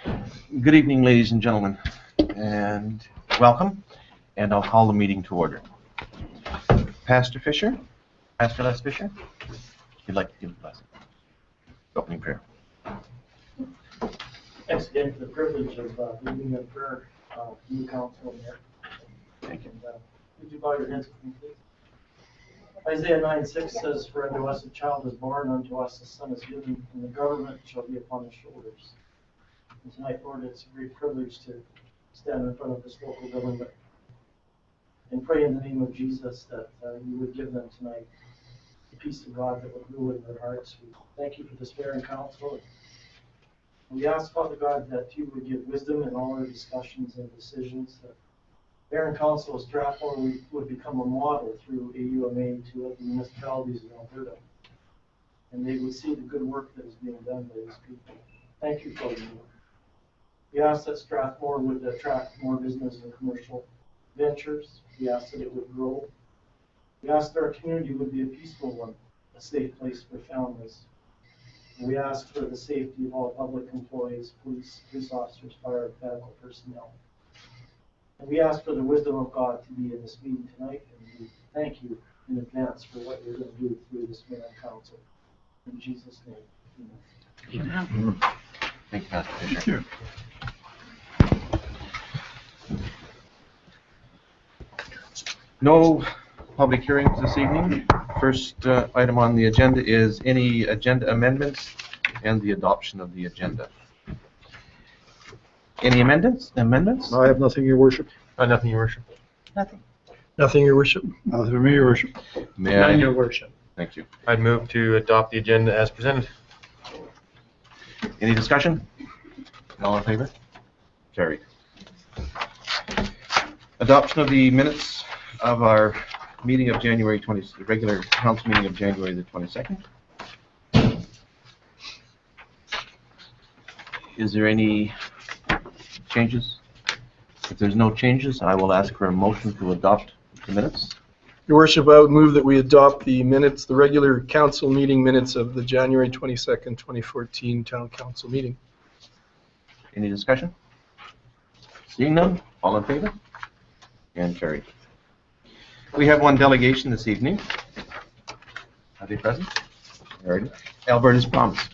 Good evening, ladies and gentlemen, and welcome. And I'll call the meeting to order. Pastor Fisher, Pastor Les Fisher, if you'd like to give a blessing. Opening prayer. Thanks again for the privilege of leading in prayer, new council here. Thank you. Would you bow your heads with me, please? Isaiah 9:6 says, "For unto us a child is born, unto us a son is given, and the government shall be upon his shoulders." And tonight, Lord, it's a great privilege to stand in front of this local government and pray in the name of Jesus that you would give them tonight the peace of God that would rule in their hearts. We thank you for this fair and council. We ask, Father God, that you would give wisdom in all our discussions and decisions, that Mayor and Council of Strathmore would become a model through AUMA to other municipalities in Alberta, and they would see the good work that is being done by these people. Thank you for your work. We ask that Strathmore would attract more business and commercial ventures. We ask that it would grow. We ask that our community would be a peaceful one, a safe place for families. And we ask for the safety of all public employees, police officers, fire, and medical personnel. And we ask for the wisdom of God to be in this meeting tonight, and we thank you in advance for what you're going to do through this mayor and council. In Jesus' name, amen. Amen. Thank you, Pastor Fisher. Thank you. No public hearings this evening. First item on the agenda is any agenda amendments and the adoption of the agenda. Any amendments? I have nothing, Your Worship. Nothing, Your Worship. Nothing, Your Worship. Nothing for me, Your Worship. May I? None, Your Worship. Thank you. I'd move to adopt the agenda as presented. Any discussion? All in favor? Carried. Adoption of the minutes of our meeting of January 20th, the regular council meeting of January the 22nd. Is there any changes? If there's no changes, I will ask for a motion to adopt the minutes. Your Worship, I would move that we adopt the minutes, the regular council meeting minutes of the January 22nd, 2014 town council meeting. Any discussion? Seeing none, all in favor? And carried. We have one delegation this evening. Are they present? Alrighty. Alberta's Promise.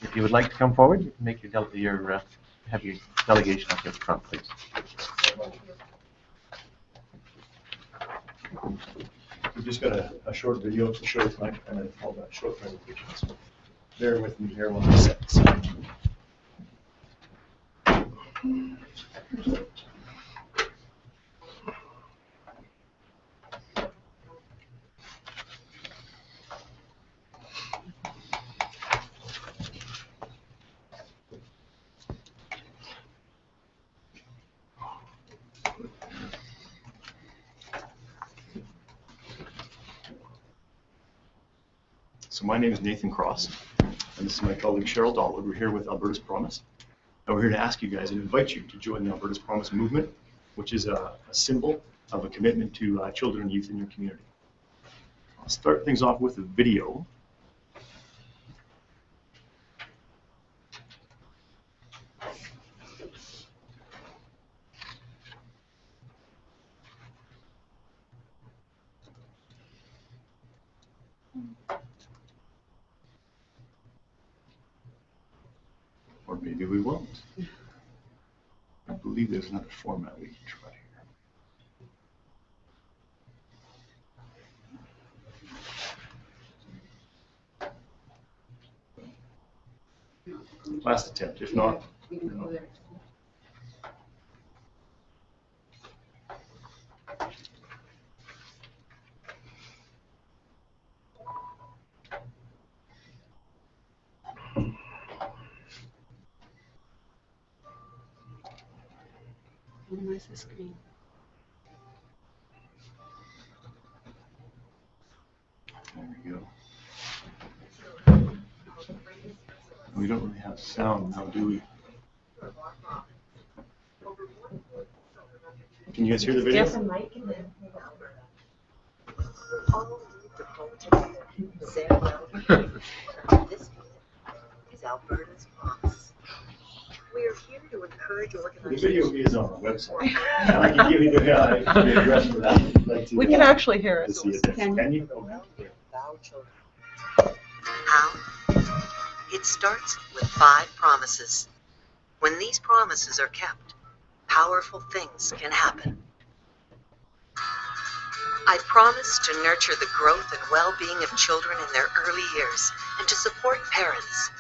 If you would like to come forward, make your have your delegation up here at the front, please. We've just got a short video to show tonight, and then all that short presentation. So bear with me here while I set this up. So my name is Nathan Cross, and this is my colleague Cheryl Dahlwood. We're here with Alberta's Promise, and we're here to ask you guys and invite you to join the Alberta's Promise movement, which is a symbol of a commitment to children and youth in your community. I'll start things off with a video. Or maybe we won't. I believe there's another format we can try here. Last attempt, if not, no. Minimize the screen. There we go. We don't really have sound now, do we? Can you guys hear the video? Yes, Mike. This is Alberta's Promise. The video is on our website. I can give you the address for that. If you'd like to, We can actually hear to it. see it there. Can you? Okay. How? It starts with 5 promises. When these promises are kept, powerful things can happen. I promise to nurture the growth and well-being of children in their early years and to support parents.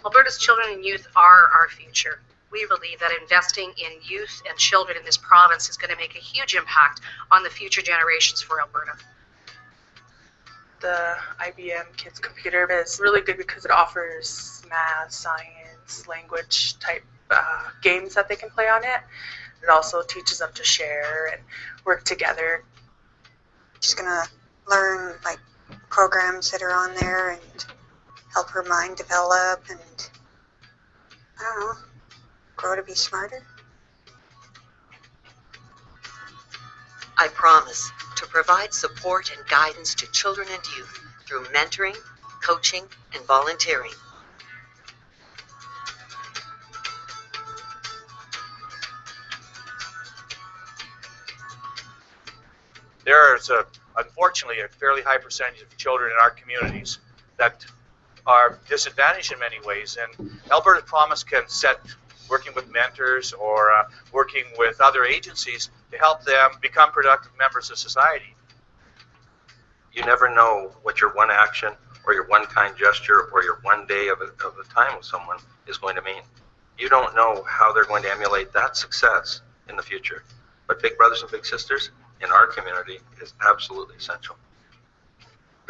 Alberta's children and youth are our future. We believe that investing in youth and children in this province is going to make a huge impact on the future generations for Alberta. The IBM Kids Computer is really good because it offers math, science, language type games that they can play on it. It also teaches them to share and work together. She's gonna learn like programs that are on there and help her mind develop and, I don't know, grow to be smarter. I promise to provide support and guidance to children and youth through mentoring, coaching, and volunteering. There's unfortunately a fairly high percentage of children in our communities that are disadvantaged in many ways, and Alberta's Promise can set, working with mentors or working with other agencies to help them become productive members of society. You never know what your one action or your one kind gesture or your one day of a time with someone is going to mean. You don't know how they're going to emulate that success in the future. But big brothers and big sisters in our community is absolutely essential.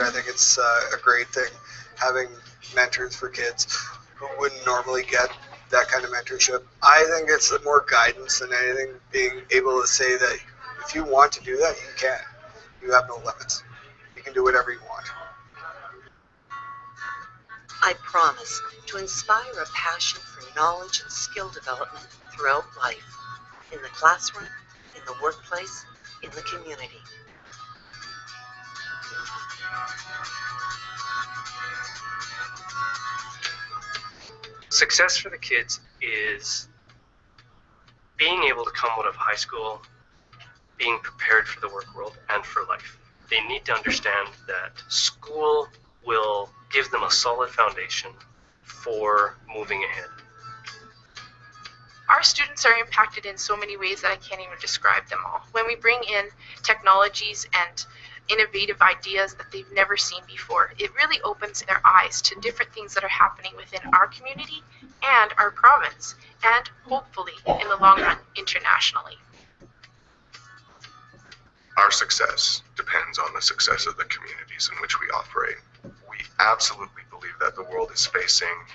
I think it's a great thing having mentors for kids who wouldn't normally get that kind of mentorship. I think it's more guidance than anything, being able to say that if you want to do that, you can. You have no limits. You can do whatever you want. I promise to inspire a passion for knowledge and skill development throughout life, in the classroom, in the workplace, in the community. Success for the kids is being able to come out of high school, being prepared for the work world and for life. They need to understand that school will give them a solid foundation for moving ahead. Our students are impacted in so many ways that I can't even describe them all. When we bring in technologies and innovative ideas that they've never seen before, it really opens their eyes to different things that are happening within our community and our province, and hopefully, in the long run, internationally. Our success depends on the success of the communities in which we operate. We absolutely believe that the world is facing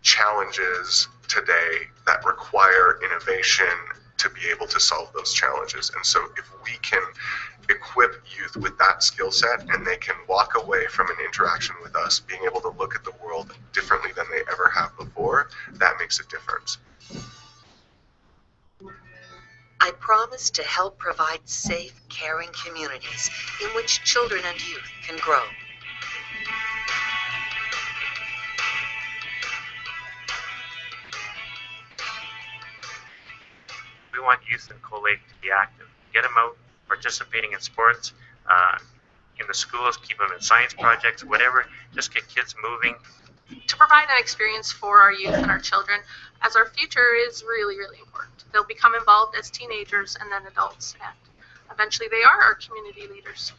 challenges today that require innovation to be able to solve those challenges. And so if we can equip youth with that skill set and they can walk away from an interaction with us being able to look at the world differently than they ever have before, that makes a difference. I promise to help provide safe, caring communities in which children and youth can grow. We want youth in Cold Lake to be active. Get them out participating in sports, in the schools, keep them in science projects, whatever. Just get kids moving. To provide an experience for our youth and our children, as our future is really, really important. They'll become involved as teenagers and then adults, and eventually they are our community leaders.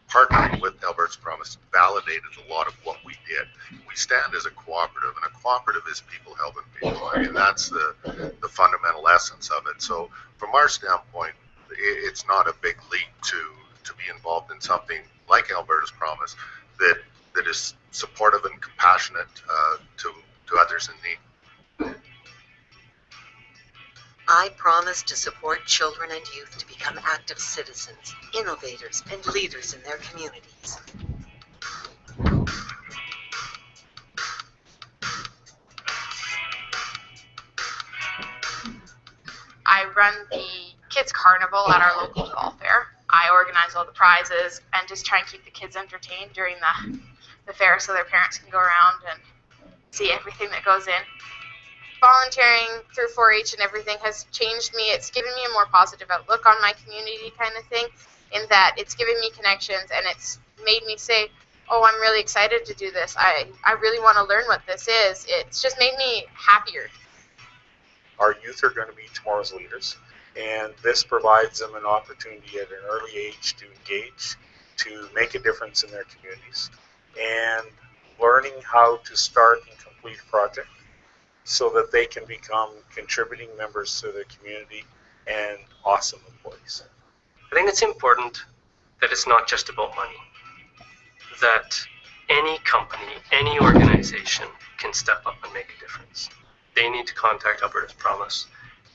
Partnering with Alberta's Promise validated a lot of what we did. We stand as a cooperative, and a cooperative is people helping people. I mean, that's the fundamental essence of it. So from our standpoint, it's not a big leap to be involved in something like Alberta's Promise that is supportive and compassionate to others in need. I promise to support children and youth to become active citizens, innovators, and leaders in their communities. I run the Kids Carnival at our local fall fair. I organize all the prizes and just try and keep the kids entertained during the fair so their parents can go around and see everything that goes in. Volunteering through 4-H and everything has changed me. It's given me a more positive outlook on my community kind of thing, in that it's given me connections and it's made me say, oh, I'm really excited to do this. I really want to learn what this is. It's just made me happier. Our youth are going to be tomorrow's leaders, and this provides them an opportunity at an early age to engage, to make a difference in their communities, and learning how to start and complete a project so that they can become contributing members to their community and awesome employees. I think it's important that it's not just about money, that any company, any organization can step up and make a difference. They need to contact Alberta's Promise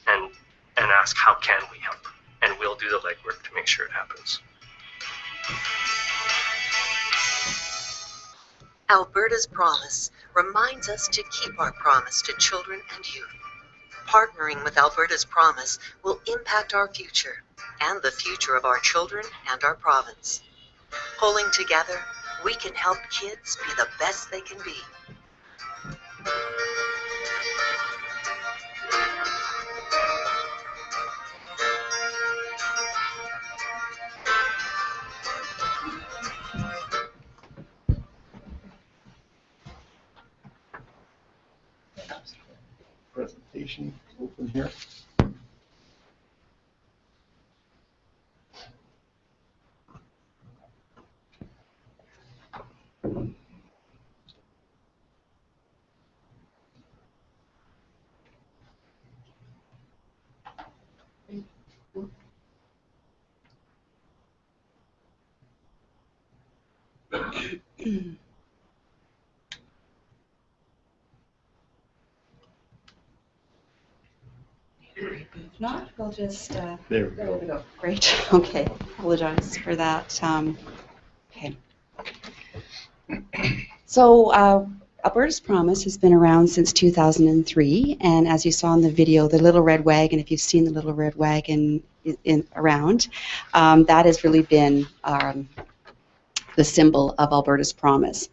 and ask how can we help, and we'll do the legwork to make sure it happens. Alberta's Promise reminds us to keep our promise to children and youth. Partnering with Alberta's Promise will impact our future and the future of our children and our province. Pulling together, we can help kids be the best they can be. Presentation open here. If not, we'll just. There we go. Great. Okay. Apologize for that. Okay. So, Alberta's Promise has been around since 2003, and as you saw in the video, the Little Red Wagon, if you've seen the Little Red Wagon around, that has really been the symbol of Alberta's Promise.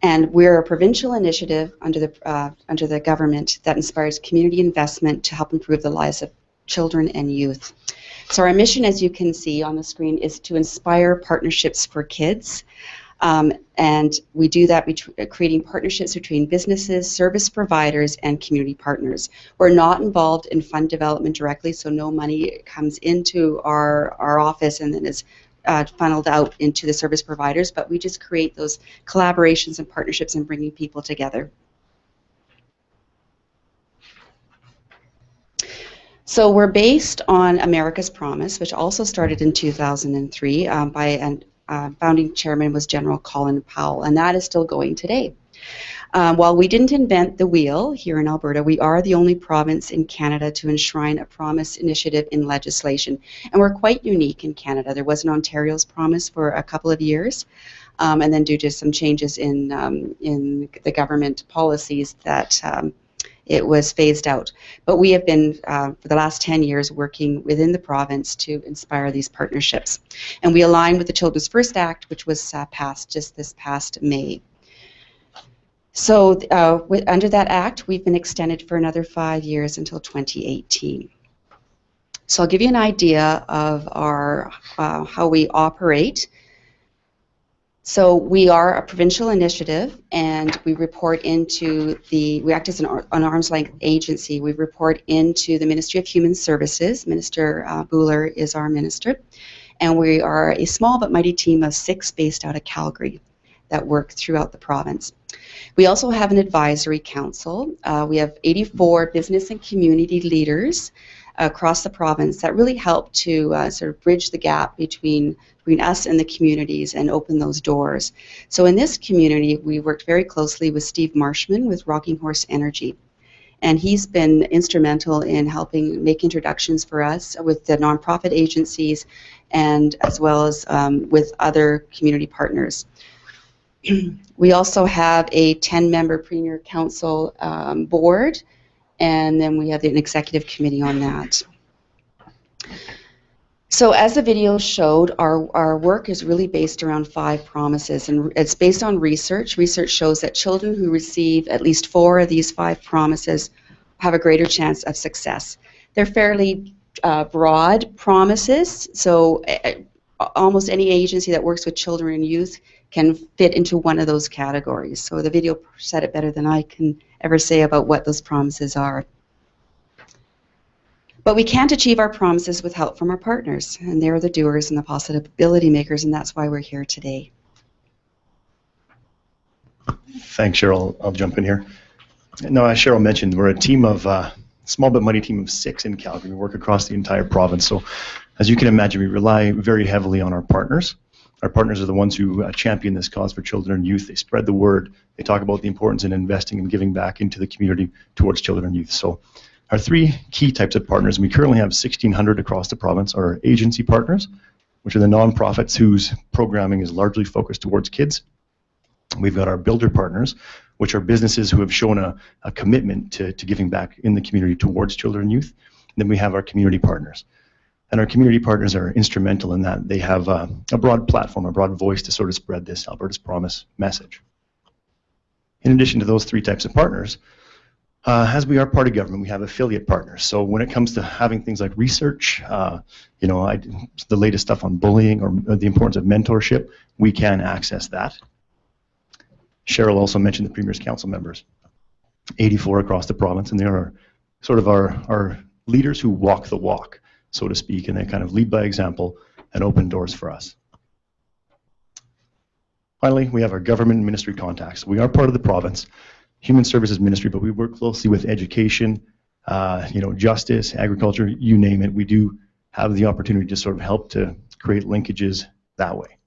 And we're a provincial initiative under the government that inspires community investment to help improve the lives of children and youth. So our mission, as you can see on the screen, is to inspire partnerships for kids. And we do that creating partnerships between businesses, service providers, and community partners. We're not involved in fund development directly, so no money comes into our office and then is funneled out into the service providers, but we just create those collaborations and partnerships and bringing people together. So we're based on America's Promise, which also started in 2003 by an founding chairman was General Colin Powell, and that is still going today. While we didn't invent the wheel here in Alberta, we are the only province in Canada to enshrine a promise initiative in legislation. And we're quite unique in Canada. There was an Ontario's Promise for a couple of years, and then due to some changes in the government policies that it was phased out. But we have been, for the last 10 years, working within the province to inspire these partnerships. And we align with the Children's First Act, which was passed just this past May. So under that act, we've been extended for another 5 years until 2018. So I'll give you an idea of our how we operate. So we are a provincial initiative, and we report into we act as an arm's length agency. We report into the Ministry of Human Services. Minister Buhler is our minister, and we are a small but mighty team of 6 based out of Calgary that work throughout the province. We also have an advisory council. We have 84 business and community leaders across the province that really help to sort of bridge the gap between us and the communities and open those doors. So in this community, we worked very closely with Steve Marshman with Rocking Horse Energy. And he's been instrumental in helping make introductions for us with the nonprofit agencies and as well as with other community partners. We also have a 10-member Premier Council board, and then we have an executive committee on that. So as the video showed, our work is really based around 5 promises, and it's based on research. Research shows that children who receive at least 4 of these 5 promises have a greater chance of success. They're fairly broad promises, so almost any agency that works with children and youth can fit into one of those categories. So the video said it better than I can ever say about what those promises are. But we can't achieve our promises with help from our partners, and they're the doers and the possibility makers, and that's why we're here today. Thanks, Cheryl. I'll jump in here. No, as Cheryl mentioned, we're a team of small but mighty team of 6 in Calgary. We work across the entire province. So as you can imagine, we rely very heavily on our partners. Our partners are the ones who champion this cause for children and youth. They spread the word. They talk about the importance in investing and giving back into the community towards children and youth. So our 3 key types of partners, and we currently have 1,600 across the province, are agency partners, which are the nonprofits whose programming is largely focused towards kids. We've got our builder partners, which are businesses who have shown a commitment to giving back in the community towards children and youth. And then we have our community partners. And our community partners are instrumental in that they have a broad platform, a broad voice to sort of spread this Alberta's Promise message. In addition to those 3 types of partners, as we are part of government, we have affiliate partners. So when it comes to having things like research, the latest stuff on bullying or the importance of mentorship, we can access that. Cheryl also mentioned the Premier's Council members, 84 across the province, and they are sort of our leaders who walk the walk, so to speak, and they kind of lead by example and open doors for us. Finally, we have our government ministry contacts. We are part of the province, Human Services Ministry, but we work closely with education, justice, agriculture, you name it. We do have the opportunity to sort of help to create linkages that way.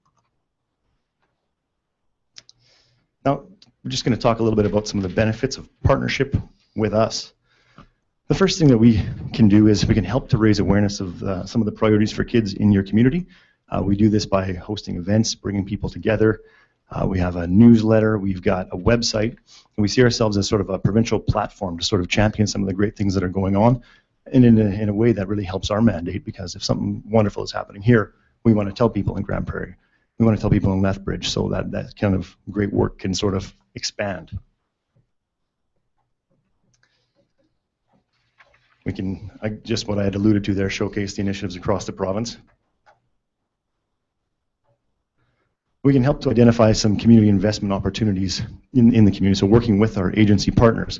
Now, we're just going to talk a little bit about some of the benefits of partnership with us. The first thing that we can do is we can help to raise awareness of some of the priorities for kids in your community. We do this by hosting events, bringing people together. We have a newsletter, we've got a website, and we see ourselves as sort of a provincial platform to sort of champion some of the great things that are going on, and in a way that really helps our mandate, because if something wonderful is happening here, we want to tell people in Grand Prairie. We want to tell people in Lethbridge, so that kind of great work can sort of expand. We can, just what I had alluded to there, showcase the initiatives across the province. We can help to identify some community investment opportunities in the community, so working with our agency partners.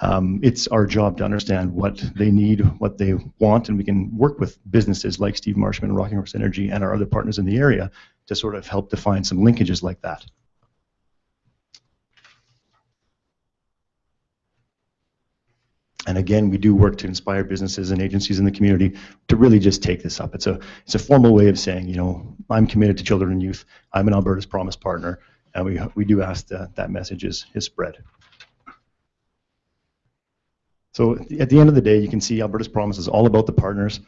It's our job to understand what they need, what they want, and we can work with businesses like Steve Marshman and Rocking Horse Energy and our other partners in the area to sort of help define some linkages like that. And again, we do work to inspire businesses and agencies in the community to really just take this up. It's a formal way of saying, I'm committed to children and youth. I'm an Alberta's Promise partner, and we do ask that message is spread. So at the end of the day, you can see Alberta's Promise is all about the partners.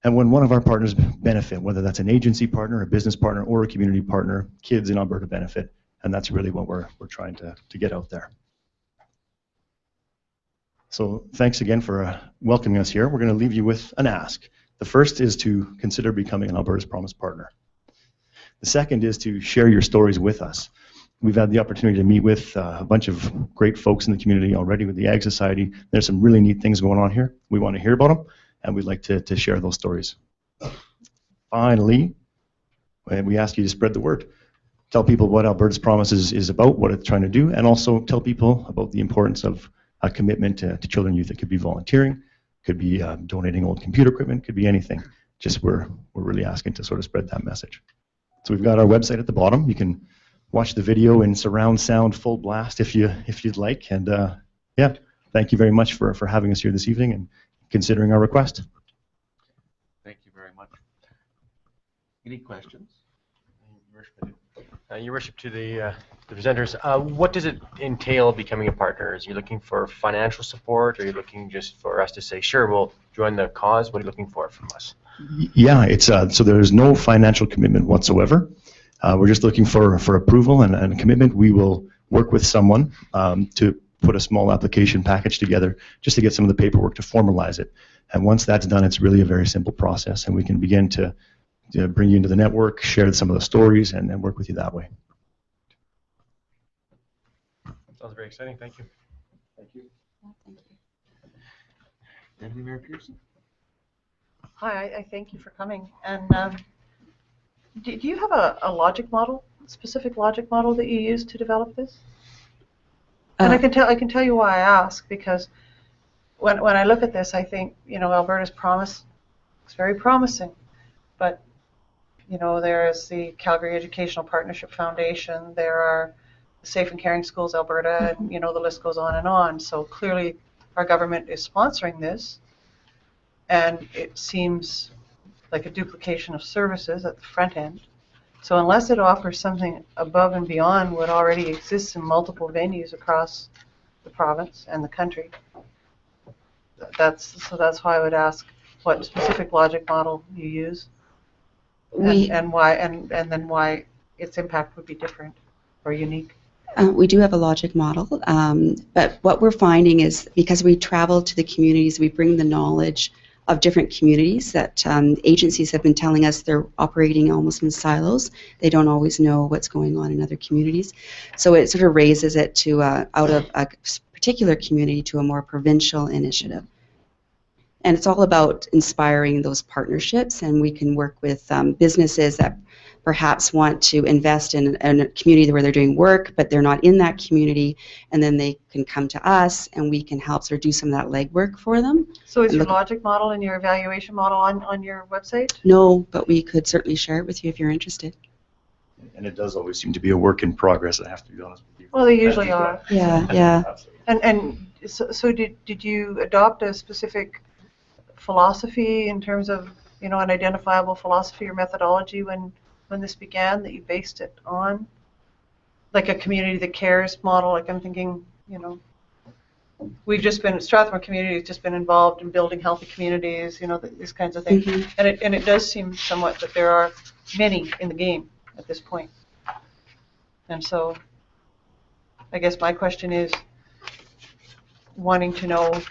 And when one of our partners benefit, whether that's an agency partner, a business partner, or a community partner, kids in Alberta benefit. And that's really what we're trying to get out there. So thanks again for welcoming us here. We're going to leave you with an ask. The first is to consider becoming an Alberta's Promise partner. The second is to share your stories with us. We've had the opportunity to meet with a bunch of great folks in the community already with the Ag Society. There's some really neat things going on here. We want to hear about them, and we'd like to share those stories. Finally, we ask you to spread the word. Tell people what Alberta's Promise is about, what it's trying to do, and also tell people about the importance of a commitment to children and youth. It could be volunteering, could be donating old computer equipment, could be anything. Just we're really asking to sort of spread that message. So we've got our website at the bottom. You can watch the video in surround sound full blast if you'd like. And yeah, thank you very much for having us here this evening and considering our request. Thank you very much. Any questions? Your worship, to the presenters, what does it entail becoming a partner? Are you looking for financial support, or are you looking just for us to say, sure, we'll join the cause? What are you looking for from us? Yeah, it's so there's no financial commitment whatsoever. We're just looking for approval and commitment. We will work with someone to put a small application package together just to get some of the paperwork to formalize it. And once that's done, it's really a very simple process, and we can begin to bring you into the network, share some of the stories, and then work with you that way. Sounds very exciting. Thank you. Thank you. Deputy Mayor Pearson? Hi, I thank you for coming. And do you have a logic model, specific logic model that you use to develop this? And I can tell you why I ask, because when I look at this, I think, Alberta's promise is very promising, but there is the Calgary Educational Partnership Foundation, there are Safe and Caring Schools Alberta, and the list goes on and on. So clearly our government is sponsoring this, and it seems like a duplication of services at the front end. So unless it offers something above and beyond what already exists in multiple venues across the province and the country, that's why I would ask what specific logic model you use, and why, and then why its impact would be different or unique. We do have a logic model, but what we're finding is because we travel to the communities, we bring the knowledge of different communities that agencies have been telling us they're operating almost in silos. They don't always know what's going on in other communities. So it sort of raises it to out of a particular community to a more provincial initiative. And it's all about inspiring those partnerships, and we can work with businesses that perhaps want to invest in a community where they're doing work, but they're not in that community, and then they can come to us and we can help sort of do some of that legwork for them. So is your logic model and your evaluation model on your website? No, but we could certainly share it with you if you're interested. And it does always seem to be a work in progress, I have to be honest with you. Well, they usually are. Yeah. And so did you adopt a specific philosophy in terms of, an identifiable philosophy or methodology when this began that you based it on? Like a community that cares model, like I'm thinking, Strathmore community has just been involved in building healthy communities, these kinds of things. Mm-hmm. And it does seem somewhat that there are many in the game at this point. And so I guess my question is wanting to know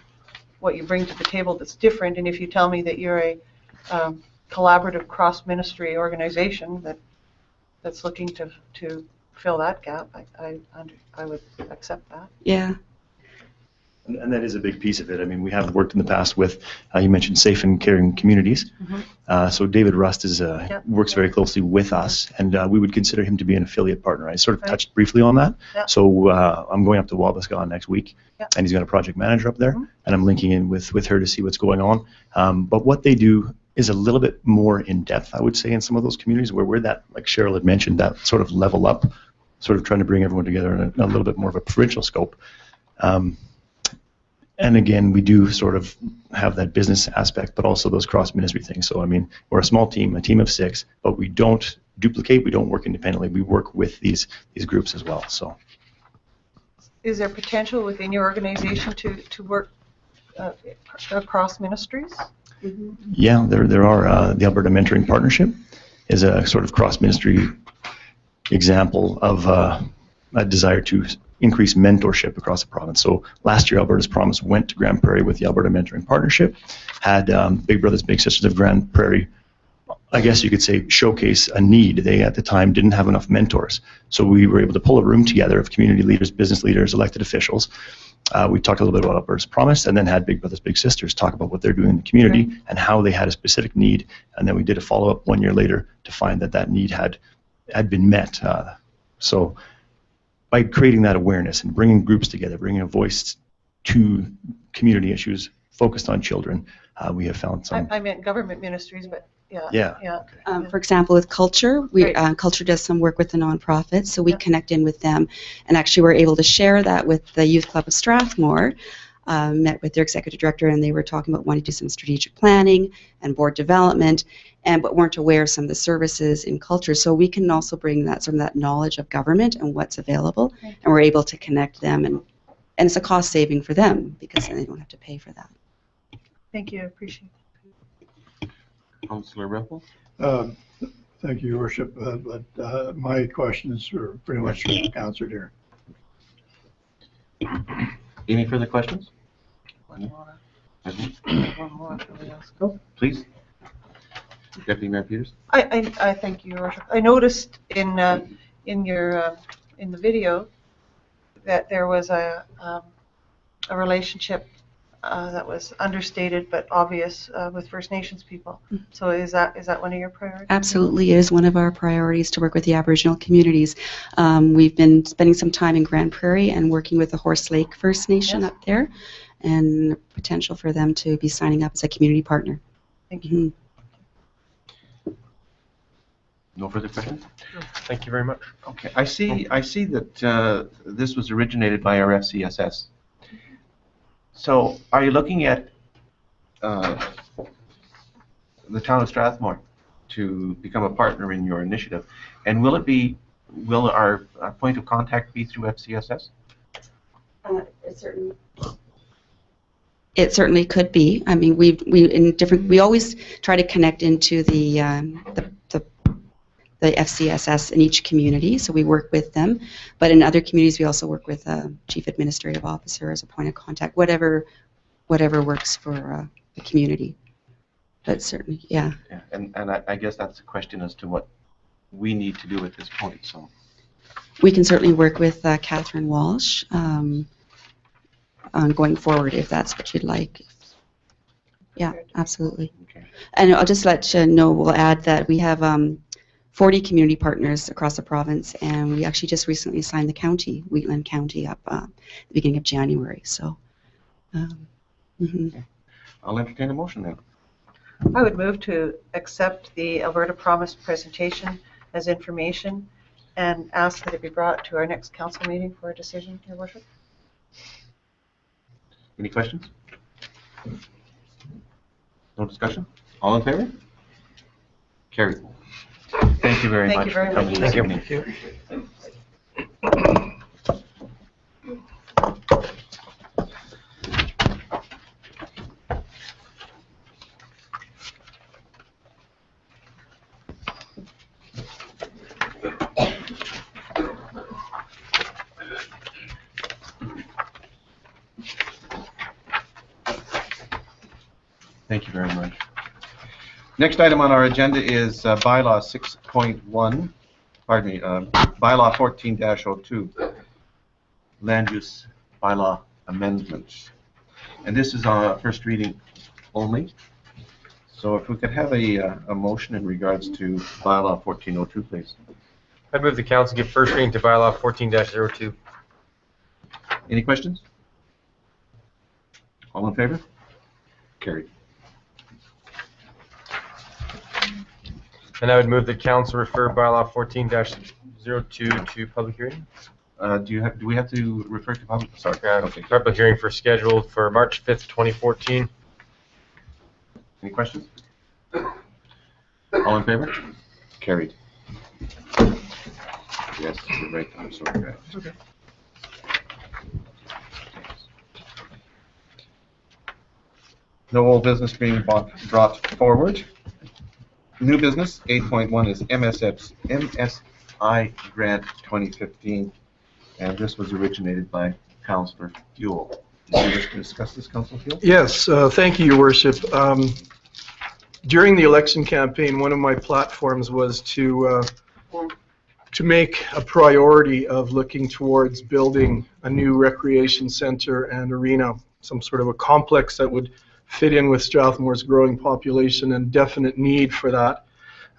what you bring to the table that's different, and if you tell me that you're a collaborative cross-ministry organization that's looking to fill that gap, I would accept that. Yeah. And that is a big piece of it. I mean, we have worked in the past with, you mentioned Safe and Caring Communities. Mm-hmm. So David Rust works very closely with us, and we would consider him to be an affiliate partner. I sort of touched briefly on that. Yep. So I'm going up to Wabasca next week, Yep. and he's got a project manager up there, Mm-hmm. and I'm linking in with her to see what's going on. But what they do is a little bit more in depth, I would say, in some of those communities where we're that, like Cheryl had mentioned, that sort of level up, sort of trying to bring everyone together in a little bit more of a provincial scope. And again, we do sort of have that business aspect, but also those cross-ministry things. So, I mean, we're a small team, a team of 6, but we don't duplicate, we don't work independently. We work with these groups as well. So, is there potential within your organization to work across ministries? Mm-hmm. Yeah, there are. The Alberta Mentoring Partnership is a sort of cross-ministry example of a desire to increase mentorship across the province. So last year, Alberta's Promise went to Grand Prairie with the Alberta Mentoring Partnership, had Big Brothers Big Sisters of Grand Prairie, I guess you could say, showcase a need. They at the time didn't have enough mentors. So we were able to pull a room together of community leaders, business leaders, elected officials. We talked a little bit about Alberta's Promise, and then had Big Brothers Big Sisters talk about what they're doing in the community and how they had a specific need. And then we did a follow-up 1 year later to find that need had been met. So by creating that awareness and bringing groups together, bringing a voice to community issues focused on children, we have found some. I meant government ministries, but yeah. For example, with Culture, Culture does some work with the nonprofits, so we connect in with them, and actually we're able to share that with the Youth Club of Strathmore. Met with their executive director, and they were talking about wanting to do some strategic planning and board development, but weren't aware of some of the services in Culture. So we can also bring that some of that knowledge of government and what's available, and we're able to connect them, and it's a cost saving for them because then they don't have to pay for that. Thank you, I appreciate it. Councillor Ripple? Thank you, Your Worship, but my questions were pretty much answered here. Any further questions? One more after we ask. Oh. Please. Deputy Mayor Peters. I thank you, Your Worship. I noticed in your in the video that there was a relationship that was understated but obvious with First Nations people. So is that one of your priorities? Absolutely, it is one of our priorities to work with the Aboriginal communities. We've been spending some time in Grand Prairie and working with the Horse Lake First Nation up there, and potential for them to be signing up as a community partner. Thank you. No further questions? Thank you very much. Okay, I see that this was originated by our FCSS. So are you looking at the town of Strathmore to become a partner in your initiative? And will our point of contact be through FCSS? It certainly could be. I mean, we always try to connect into the FCSS in each community, so we work with them. But in other communities, we also work with a chief administrative officer as a point of contact, whatever works for the community. But certainly, yeah. And I guess that's a question as to what we need to do at this point. So We can certainly work with Catherine Walsh on going forward if that's what you'd like. Yeah, absolutely. Okay. And I'll just let you know, we'll add that we have 40 community partners across the province, and we actually just recently signed the county, Wheatland County, up at the beginning of January. So, Okay. I'll entertain a motion then. I would move to accept the Alberta Promise presentation as information and ask that it be brought to our next council meeting for a decision, Your Worship. Any questions? No discussion? All in favor? Carried. Thank you very Thank much. you very for coming much. this evening. Thank you. Thank you very much. Next item on our agenda is bylaw 6.1, pardon me, bylaw 14-02, land use bylaw amendments. And this is on first reading only. So if we could have a motion in regards to bylaw 14-02, please. I move the council give first reading to bylaw 14-02. Any questions? All in favor? Carried. And I would move the council refer bylaw 14-02 to public hearing. Do we have to refer to public? Sorry. Okay. Public hearing for scheduled for March 5th, 2014. Any questions? All in favor? Carried. Yes, you're right. I'm sorry. Okay. No old business being brought forward. New business, 8.1 is MSI Grant 2015, and this was originated by Councillor Fuel. Do you wish to discuss this, Councillor Fuel? Yes, thank you, Your Worship. During the election campaign, one of my platforms was to make a priority of looking towards building a new recreation center and arena, some sort of a complex that would fit in with Strathmore's growing population and definite need for that.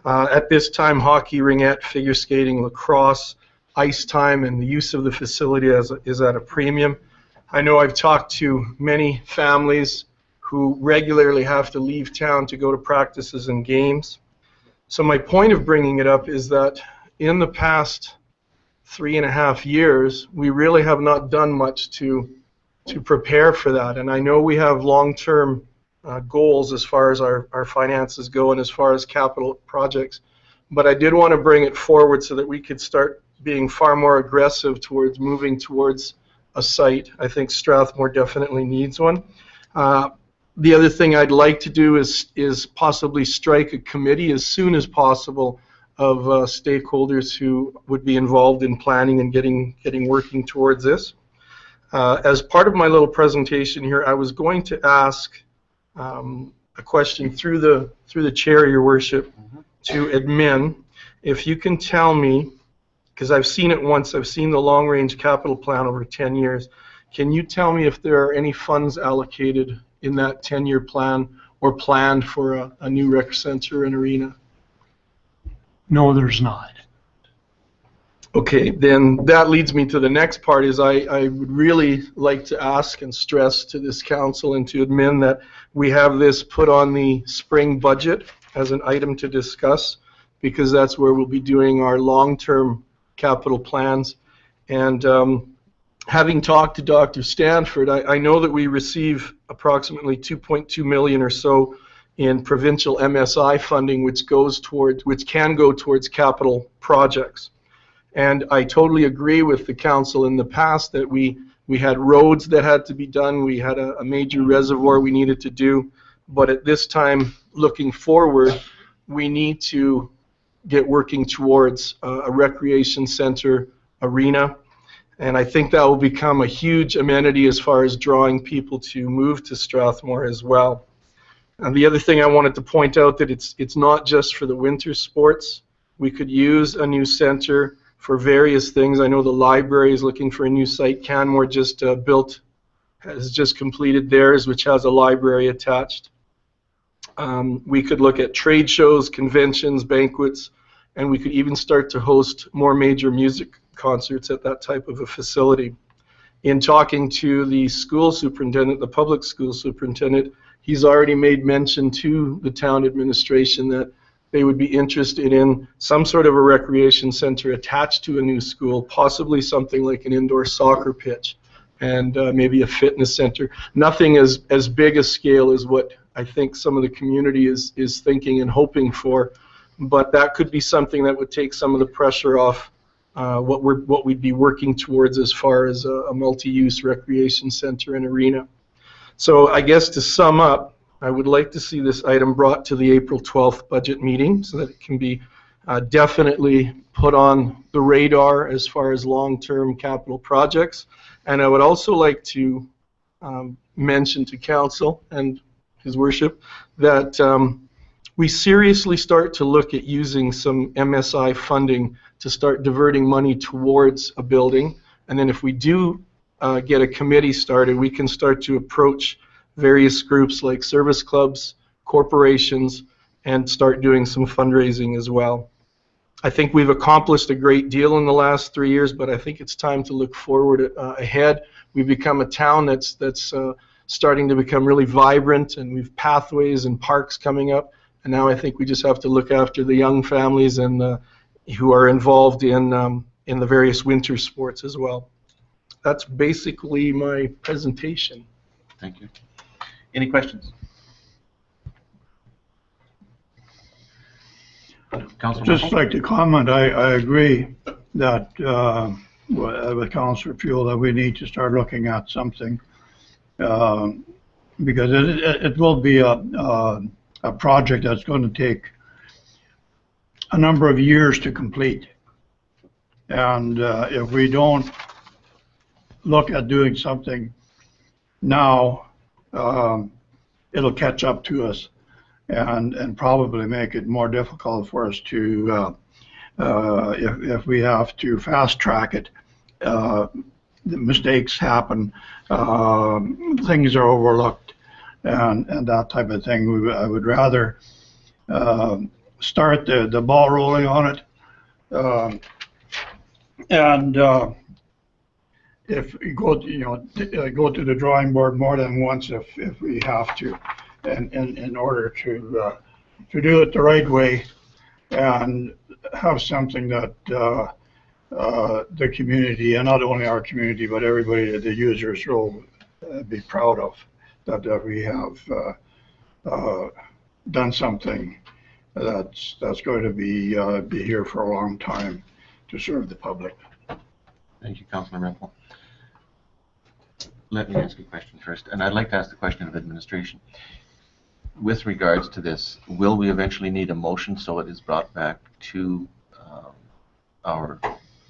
At this time, hockey, ringette, figure skating, lacrosse, ice time, and the use of the facility is at a premium. I know I've talked to many families who regularly have to leave town to go to practices and games. So my point of bringing it up is that in the past 3.5 years, we really have not done much to prepare for that. And I know we have long-term goals as far as our finances go and as far as capital projects. But I did want to bring it forward so that we could start being far more aggressive towards moving towards a site. I think Strathmore definitely needs one. The other thing I'd like to do is possibly strike a committee as soon as possible of stakeholders who would be involved in planning and getting working towards this. As part of my little presentation here, I was going to ask a question through the chair, Your Worship, to admin. If you can tell me, because I've seen it once, I've seen the long-range capital plan over 10 years. Can you tell me if there are any funds allocated in that 10-year plan or planned for a new rec center and arena? No, there's not. Okay, then that leads me to the next part is I would really like to ask and stress to this council and to admin that we have this put on the spring budget as an item to discuss, because that's where we'll be doing our long-term capital plans. And having talked to Dr. Stanford, I know that we receive approximately 2.2 million or so in provincial MSI funding, which can go towards capital projects. And I totally agree with the council in the past that we had roads that had to be done. We had a major reservoir we needed to do. But at this time, looking forward, we need to get working towards a recreation center arena. And I think that will become a huge amenity as far as drawing people to move to Strathmore as well. And the other thing I wanted to point out that it's not just for the winter sports. We could use a new center for various things. I know the library is looking for a new site. Canmore has just completed theirs, which has a library attached. We could look at trade shows, conventions, banquets, and we could even start to host more major music concerts at that type of a facility. In talking to the school superintendent, the public school superintendent, he's already made mention to the town administration that they would be interested in some sort of a recreation center attached to a new school, possibly something like an indoor soccer pitch and maybe a fitness center. Nothing as big a scale as what I think some of the community is thinking and hoping for, but that could be something that would take some of the pressure off what we'd be working towards as far as a multi-use recreation center and arena. So I guess to sum up, I would like to see this item brought to the April 12th budget meeting so that it can be definitely put on the radar as far as long-term capital projects. And I would also like to mention to council and His Worship that we seriously start to look at using some MSI funding to start diverting money towards a building. And then if we do get a committee started, we can start to approach various groups like service clubs, corporations, and start doing some fundraising as well. I think we've accomplished a great deal in the last 3 years, but I think it's time to look forward ahead. We've become a town that's starting to become really vibrant, and we've pathways and parks coming up. And now I think we just have to look after the young families and who are involved in the various winter sports as well. That's basically my presentation. Thank you. Any questions? Just like to comment, I agree that with Councillor Fuel that we need to start looking at something because it will be a project that's going to take a number of years to complete. And if we don't look at doing something now, it'll catch up to us and probably make it more difficult for us to, if we have to fast track it, the mistakes happen, things are overlooked, and that type of thing. I would rather start the ball rolling on it, and if we go to the drawing board more than once if we have to, and in order to do it the right way and have something that the community, and not only our community but everybody, the users, will be proud of, that we have done something that's going to be here for a long time to serve the public. Thank you, Councillor Rempel. Let me ask a question first, and I'd like to ask the question of administration. With regards to this, will we eventually need a motion so it is brought back to our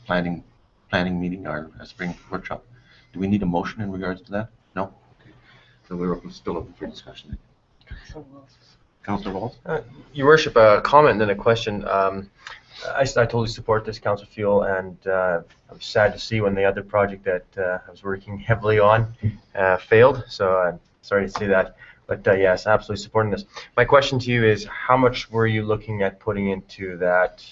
planning meeting, our spring workshop? Do we need a motion in regards to that? No? Okay. So we're still open for discussion. Councillor Walls? Your Worship, a comment and then a question. I totally support this, Councillor Fuel, and I'm sad to see when the other project that I was working heavily on failed. So I'm sorry to see that. But yes, absolutely supporting this. My question to you is, how much were you looking at putting into that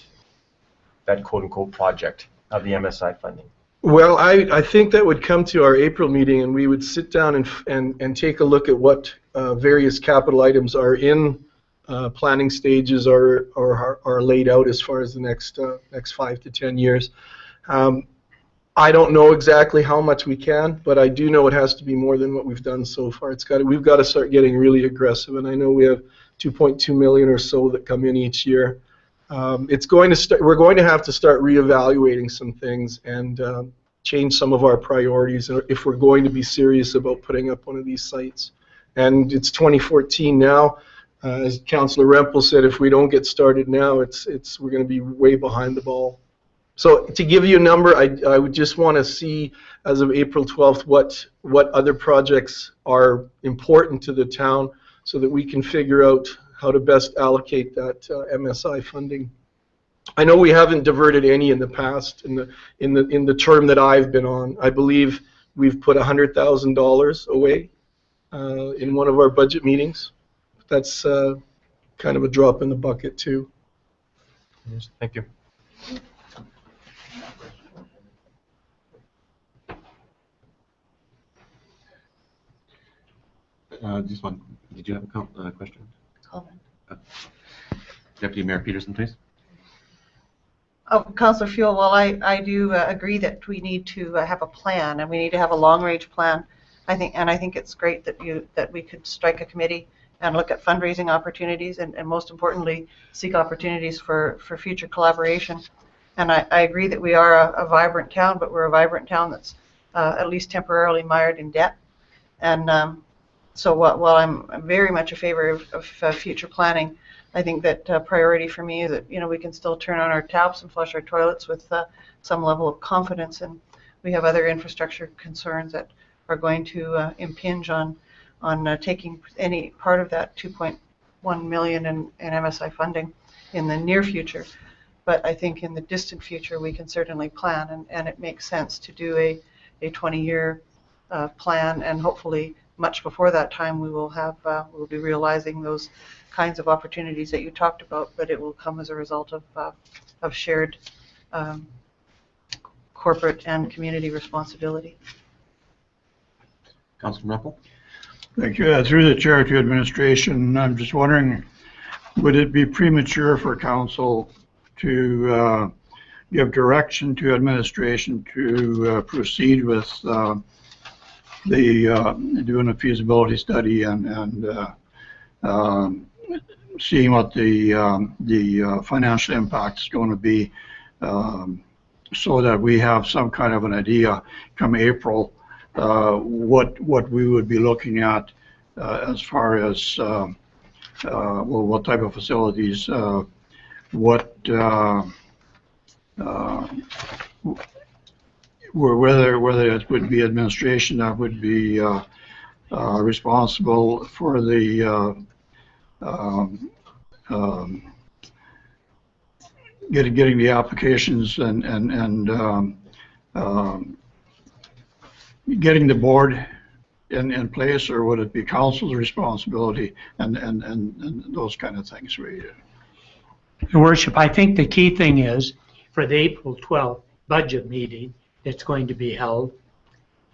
quote-unquote project of the MSI funding? Well, I think that would come to our April meeting, and we would sit down and take a look at what various capital items are in planning stages or are laid out as far as the next 5 to 10 years. I don't know exactly how much we can, but I do know it has to be more than what we've done so far. We've got to start getting really aggressive, and I know we have 2.2 million or so that come in each year. We're going to have to start reevaluating some things and change some of our priorities if we're going to be serious about putting up one of these sites. And it's 2014 now. As Councillor Rempel said, if we don't get started now, we're going to be way behind the ball. So to give you a number, I would just want to see, as of April 12th, what other projects are important to the town so that we can figure out how to best allocate that MSI funding. I know we haven't diverted any in the past, in the term that I've been on. I believe we've put $100,000 away in one of our budget meetings. That's kind of a drop in the bucket too. Yes, thank you. Did you have a question? Comment. Deputy Mayor Peterson, please. Oh, Councillor Fuel, well, I do agree that we need to have a plan, and we need to have a long-range plan. I think it's great that we could strike a committee and look at fundraising opportunities, and most importantly, seek opportunities for future collaboration. And I agree that we are a vibrant town, but we're a vibrant town that's at least temporarily mired in debt. And so while I'm very much a favor of future planning, I think that priority for me is that we can still turn on our taps and flush our toilets with some level of confidence, and we have other infrastructure concerns that are going to impinge on taking any part of that 2.1 million in MSI funding in the near future. But I think in the distant future we can certainly plan, and it makes sense to do a 20-year plan, and hopefully much before that time we will we'll be realizing those kinds of opportunities that you talked about, but it will come as a result of shared corporate and community responsibility. Councilor Ruppel? Thank you. Through the chair to administration, I'm just wondering, would it be premature for council to give direction to administration to proceed with doing a feasibility study and seeing what the financial impact is going to be, so that we have some kind of an idea come April what we would be looking at as far as what type of facilities, whether it would be administration that would be responsible for the getting the applications and getting the board in place, or would it be council's responsibility and those kind of things? Your Worship, I think the key thing is for the April 12th budget meeting that's going to be held,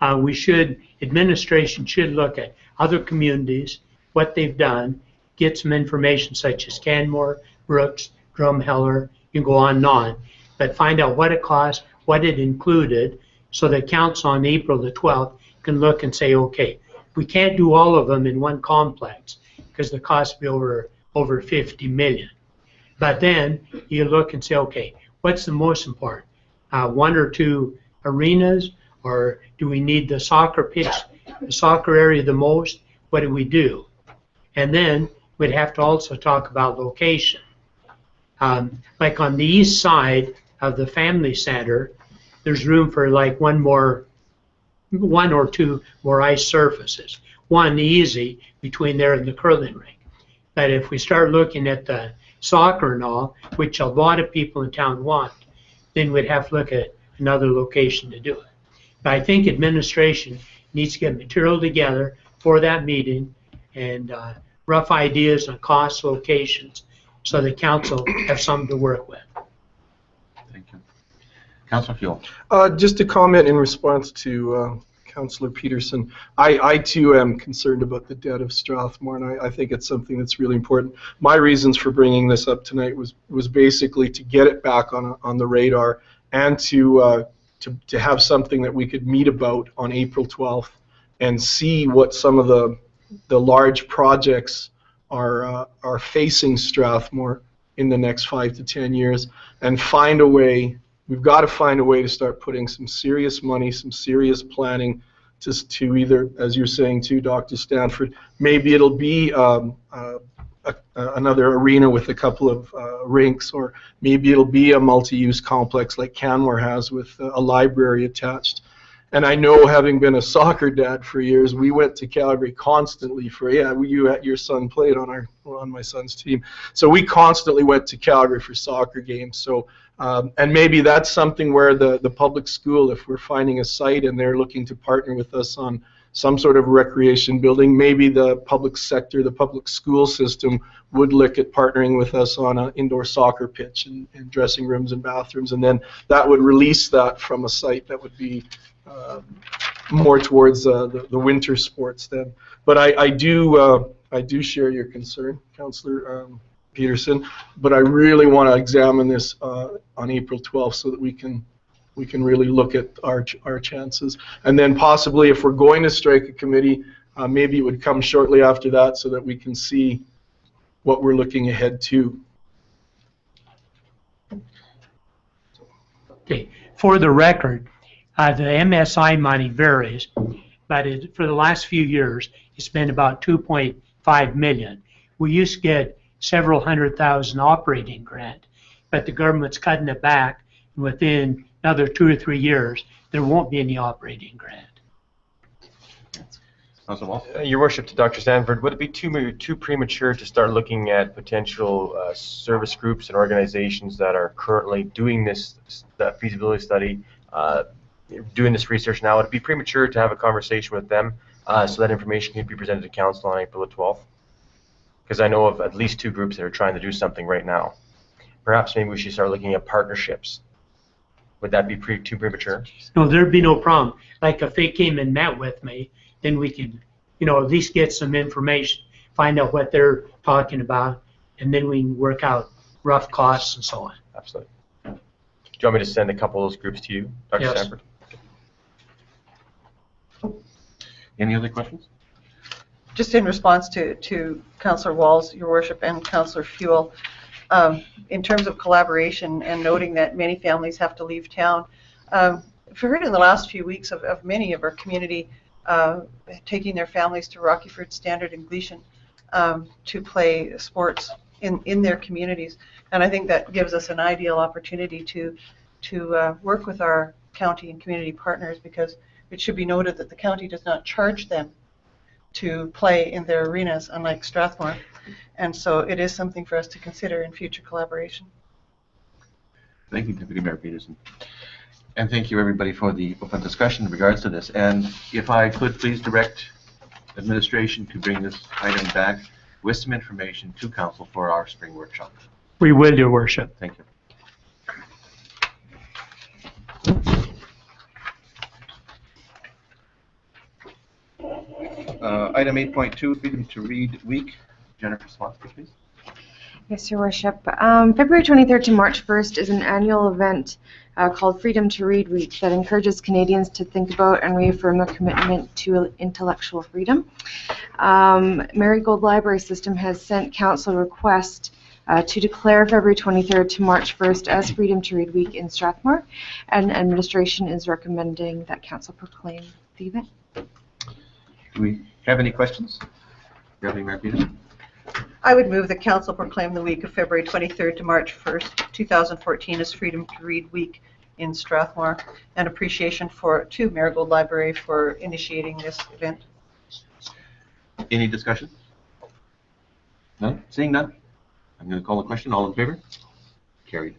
administration should look at other communities, what they've done, get some information such as Canmore, Brooks, Drumheller, you can go on and on, but find out what it cost, what it included, so that council on April the 12th can look and say, okay, we can't do all of them in one complex because the cost will be over 50 million. But then you look and say, okay, what's the most important? One or two arenas, or do we need the soccer pitch, the soccer area the most? What do we do? And then we'd have to also talk about location. Like on the east side of the family center, there's room for like one or two more ice surfaces. One easy between there and the curling rink. But if we start looking at the soccer and all, which a lot of people in town want, then we'd have to look at another location to do it. But I think administration needs to get material together for that meeting and rough ideas on costs, locations, so the council have something to work with. Thank you. Councillor Fuel. Just a comment in response to Councillor Peterson. I too am concerned about the debt of Strathmore, and I think it's something that's really important. My reasons for bringing this up tonight was basically to get it back on the radar and to have something that we could meet about on April 12th and see what some of the large projects are facing Strathmore in the next 5 to 10 years, and find a way. We've got to find a way to start putting some serious money, some serious planning to either, as you're saying too, Dr. Stanford, maybe it'll be another arena with a couple of rinks, or maybe it'll be a multi-use complex like Canmore has with a library attached. And I know, having been a soccer dad for years, we went to Calgary constantly for, your son played on my son's team. So we constantly went to Calgary for soccer games. So, and maybe that's something where the public school, if we're finding a site and they're looking to partner with us on some sort of recreation building, maybe the public sector, the public school system would look at partnering with us on an indoor soccer pitch and dressing rooms and bathrooms. And then that would release that from a site that would be more towards the winter sports then. But I do share your concern, Councillor Peterson, but I really want to examine this on April 12th so that we can really look at our chances. And then possibly, if we're going to strike a committee, maybe it would come shortly after that so that we can see what we're looking ahead to. Okay, for the record, the MSI money varies, but for the last few years, it's been about 2.5 million. We used to get several $100,000 operating grant, but the government's cutting it back, and within another 2 or 3 years, there won't be any operating grant. Your Worship, to Dr. Stanford, would it be too premature to start looking at potential service groups and organizations that are currently doing this feasibility study, doing this research now? Would it be premature to have a conversation with them so that information can be presented to Council on April the 12th? Because I know of at least 2 groups that are trying to do something right now. Perhaps maybe we should start looking at partnerships. Would that be too premature? No, there'd be no problem. Like if they came and met with me, then we could, at least get some information, find out what they're talking about, and then we can work out rough costs and so on. Absolutely. Do you want me to send a couple of those groups to you, Dr. Yes. Stanford? Any other questions? Just in response to Councillor Walls, Your Worship, and Councillor Fuel, in terms of collaboration and noting that many families have to leave town, we've heard in the last few weeks of many of our community taking their families to Rockyford, Standard, and Gleason to play sports in their communities. And I think that gives us an ideal opportunity to work with our county and community partners, because it should be noted that the county does not charge them to play in their arenas, unlike Strathmore. And so it is something for us to consider in future collaboration. Thank you, Deputy Mayor Peterson. And thank you, everybody, for the open discussion in regards to this. And if I could please direct administration to bring this item back with some information to Council for our spring workshop. We will, Your Worship. Thank you. Item 8.2, Freedom to Read Week. Jennifer Swansky, please. Yes, Your Worship. February 23rd to March 1st is an annual event called Freedom to Read Week that encourages Canadians to think about and reaffirm their commitment to intellectual freedom. Marigold Library System has sent Council a request to declare February 23rd to March 1st as Freedom to Read Week in Strathmore, and administration is recommending that Council proclaim the event. Do we have any questions? Deputy Mayor Peterson. I would move that Council proclaim the week of February 23rd to March 1st, 2014 as Freedom to Read Week in Strathmore, and appreciation to Marigold Library for initiating this event. Any discussion? None? Seeing none? I'm going to call the question. All in favor? Carried.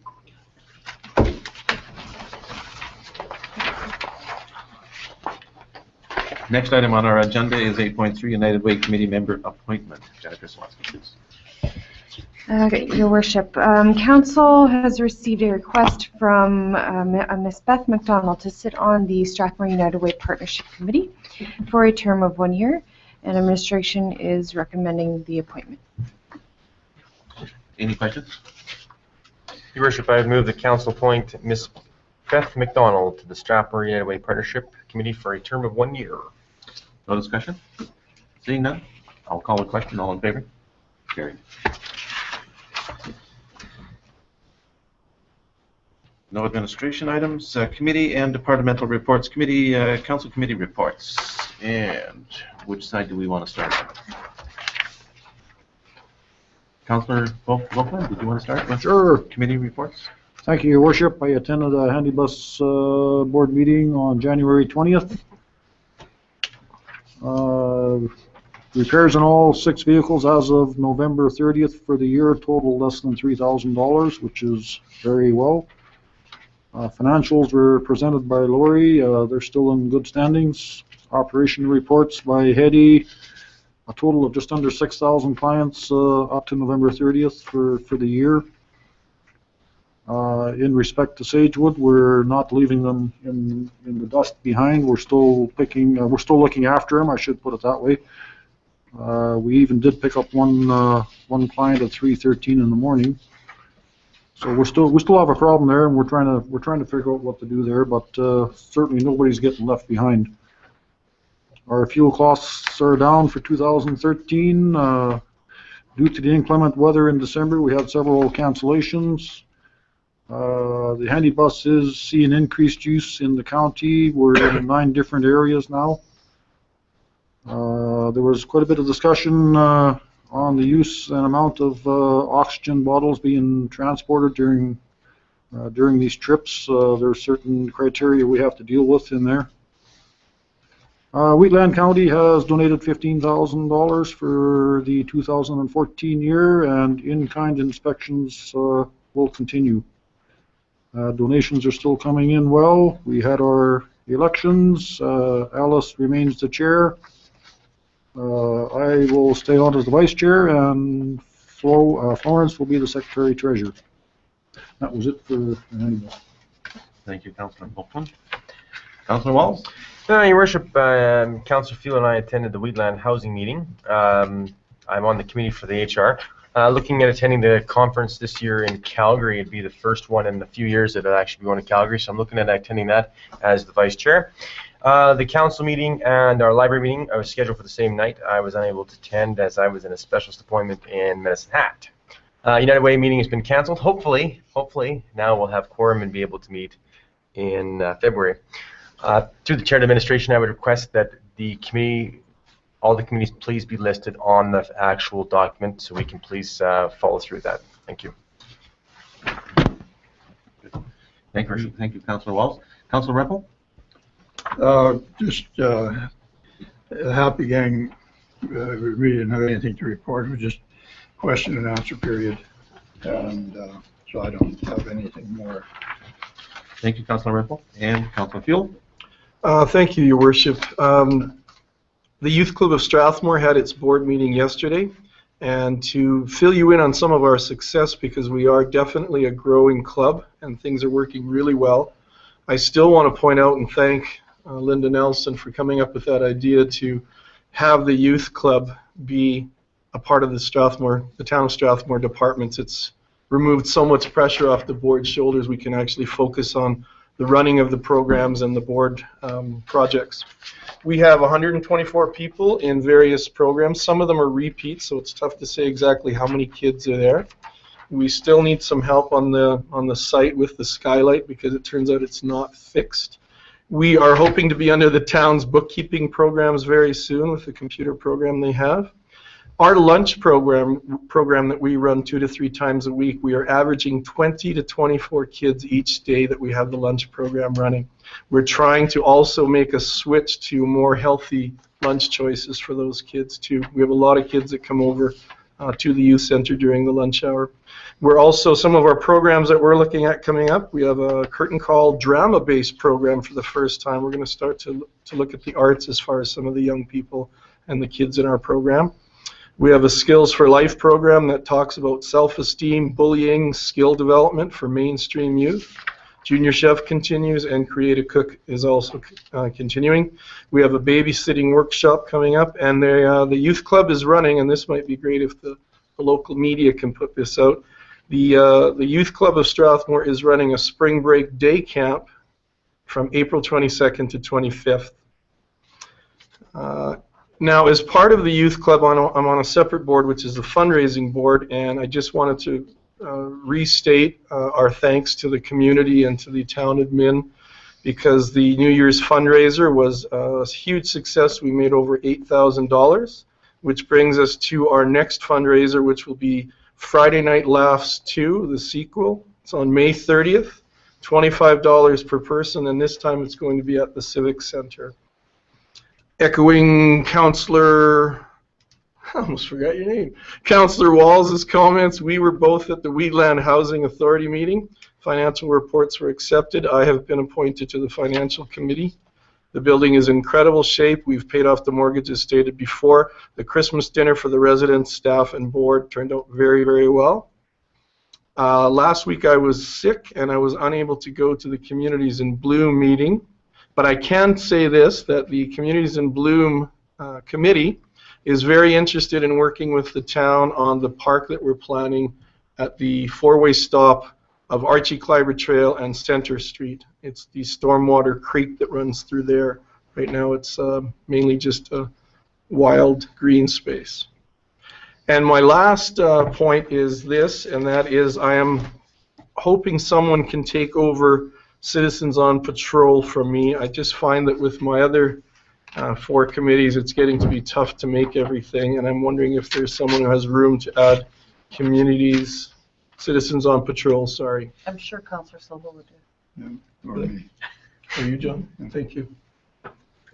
Next item on our agenda is 8.3, United Way Committee member appointment. Jennifer Swansky, please. Okay, Your Worship. Council has received a request from Miss Beth McDonald to sit on the Strathmore United Way Partnership Committee for a term of 1 year, and administration is recommending the appointment. Any questions? Your Worship, I move the council appoint Miss Beth McDonald to the Strathmore United Way Partnership Committee for a term of 1 year. No discussion? Seeing none? I'll call the question. All in favor? Carried. No administration items. Committee and departmental reports. Council committee reports. And which side do we want to start on? Councillor Volkman, did you want to start with committee reports? Thank you, Your Worship. I attended a handy bus board meeting on January 20th. Repairs on all 6 vehicles as of November 30th for the year total less than $3,000, which is very well. Financials were presented by Lori. They're still in good standings. Operation reports by Hetty. A total of just under 6,000 clients up to November 30th for the year. In respect to Sagewood, we're not leaving them in the dust behind. We're still looking after them. I should put it that way. We even did pick up one client at 3:13 in the morning. So we still have a problem there, and we're trying to figure out what to do there. But certainly nobody's getting left behind. Our fuel costs are down for 2013 due to the inclement weather in December. We had several cancellations. The handy bus is seeing increased use in the county. We're in 9 different areas now. There was quite a bit of discussion on the use and amount of oxygen bottles being transported during these trips. There are certain criteria we have to deal with in there. Wheatland County has donated $15,000 for the 2014 year, and in-kind inspections will continue. Donations are still coming in well. We had our elections. Alice remains the chair. I will stay on as the vice chair, and Florence will be the secretary treasurer. That was it for anybody. Thank you, Councillor Volkman. Councillor Walls? Your Worship, Councillor Field and I attended the Wheatland Housing meeting. I'm on the committee for the HR. Looking at attending the conference this year in Calgary. It'd be the first one in a few years that I'll actually be going to Calgary, so I'm looking at attending that as the vice chair. The council meeting and our library meeting I was scheduled for the same night. I was unable to attend as I was in a specialist appointment in Medicine Hat. United Way meeting has been canceled. Hopefully now we'll have quorum and be able to meet in February. Through the chair of administration, I would request that all the committees please be listed on the actual document, so we can please follow through that. Thank you. Thank you, Councillor Walls. Councillor Rempel? Just happy gang. We didn't have anything to report. It was just question and answer period, and so I don't have anything more. Thank you, Councillor Rempel. And Councillor Field? Thank you, Your Worship. The Youth Club of Strathmore had its board meeting yesterday, and to fill you in on some of our success, because we are definitely a growing club and things are working really well, I still want to point out and thank Linda Nelson for coming up with that idea to have the youth club be a part of the town of Strathmore departments. It's removed so much pressure off the board's shoulders. We can actually focus on the running of the programs and the board projects. We have 124 people in various programs. Some of them are repeats, so it's tough to say exactly how many kids are there. We still need some help on the site with the skylight, because it turns out it's not fixed. We are hoping to be under the town's bookkeeping programs very soon with the computer program they have. Our lunch program that we run 2 to 3 times a week, we are averaging 20 to 24 kids each day that we have the lunch program running. We're trying to also make a switch to more healthy lunch choices for those kids too. We have a lot of kids that come over to the youth center during the lunch hour. We're also, some of our programs that we're looking at coming up, we have a curtain call drama-based program for the first time. We're going to start to look at the arts as far as some of the young people and the kids in our program. We have a Skills for Life program that talks about self-esteem, bullying, skill development for mainstream youth. Junior Chef continues, and Create a Cook is also continuing. We have a babysitting workshop coming up, and the youth club is running, and this might be great if the local media can put this out. The Youth Club of Strathmore is running a spring break day camp from April 22nd to 25th. Now, as part of the youth club, I'm on a separate board, which is the fundraising board, and I just wanted to restate our thanks to the community and to the town admin, because the New Year's fundraiser was a huge success. We made over $8,000, which brings us to our next fundraiser, which will be Friday Night Laughs 2, the sequel. It's on May 30th, $25 per person, and this time it's going to be at the Civic Center. Echoing Councillor, I almost forgot your name, Councillor Walls' comments, we were both at the Wheatland Housing Authority meeting. Financial reports were accepted. I have been appointed to the Financial Committee. The building is in incredible shape. We've paid off the mortgage as stated before. The Christmas dinner for the residents, staff, and board turned out very, very well. Last week I was sick and I was unable to go to the Communities in Bloom meeting, but I can say this, that the Communities in Bloom committee is very interested in working with the town on the park that we're planning at the four-way stop of Archie Kleiber Trail and Center Street. It's the Stormwater Creek that runs through there. Right now it's mainly just a wild green space. And my last point is this, and that is I am hoping someone can take over Citizens on Patrol from me. I just find that with my other 4 committees, it's getting to be tough to make everything, and I'm wondering if there's someone who has room to add Citizens on Patrol, sorry. I'm sure Councillor Silva would do. Yeah, or me. Are you, John? Thank you.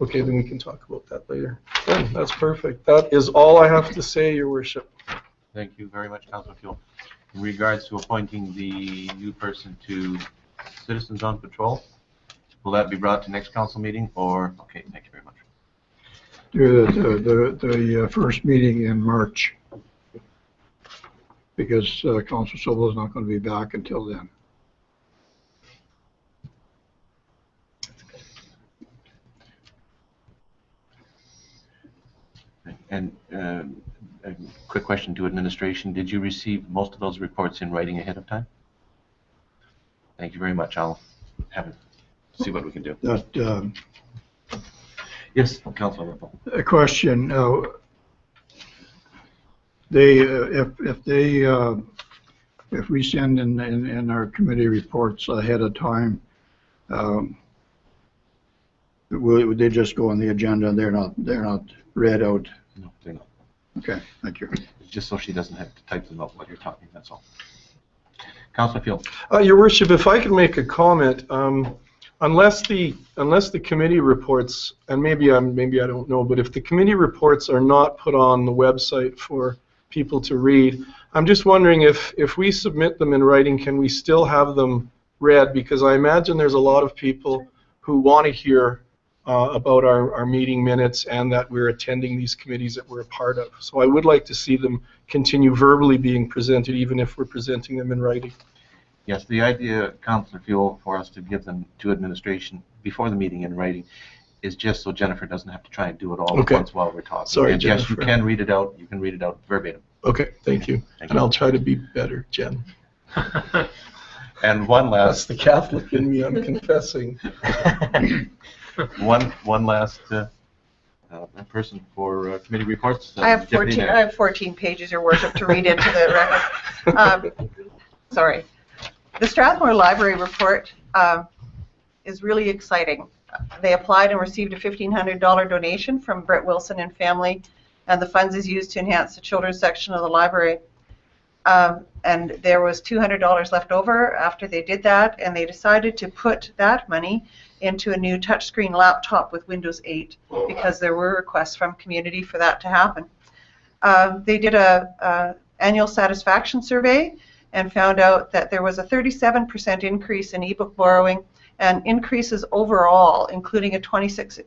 Okay, then we can talk about that later. Then, that's perfect. That is all I have to say, Your Worship. Thank you very much, Councillor Fuel. In regards to appointing the new person to Citizens on Patrol, will that be brought to next council meeting, or? Okay, thank you very much. The first meeting in March, because Councillor Silva is not going to be back until then. And a quick question to administration. Did you receive most of those reports in writing ahead of time? Thank you very much. I'll have it, see what we can do. That, yes, Councillor Whipple. a question. If we send in our committee reports ahead of time, would they just go on the agenda? They're not read out. No, they're not. Okay, thank you. It's just so she doesn't have to type them out while you're talking, that's all. Councillor Field. Your Worship, if I could make a comment, unless the committee reports, and maybe I don't know, but if the committee reports are not put on the website for people to read, I'm just wondering if we submit them in writing, can we still have them read? Because I imagine there's a lot of people who want to hear about our meeting minutes and that we're attending these committees that we're a part of. So I would like to see them continue verbally being presented, even if we're presenting them in writing. Yes, the idea, Councillor Fuel, for us to give them to administration before the meeting in writing is just so Jennifer doesn't have to try and do it all at once while we're talking. Sorry, and Jennifer. Yes, you can read it out. You can read it out verbatim. Okay, thank you. Thank and you. I'll try to be better, Jen. And one last. That's the Catholic in me, I'm confessing. One last person for committee reports. I have 14 pages, Your Worship, to read into the record. Sorry. The Strathmore Library report is really exciting. They applied and received a $1,500 donation from Britt Wilson and family, and the funds is used to enhance the children's section of the library. And there was $200 left over after they did that, and they decided to put that money into a new touchscreen laptop with Windows 8 because there were requests from community for that to happen. They did a annual satisfaction survey and found out that there was a 37% increase in ebook borrowing and increases overall, including a 26%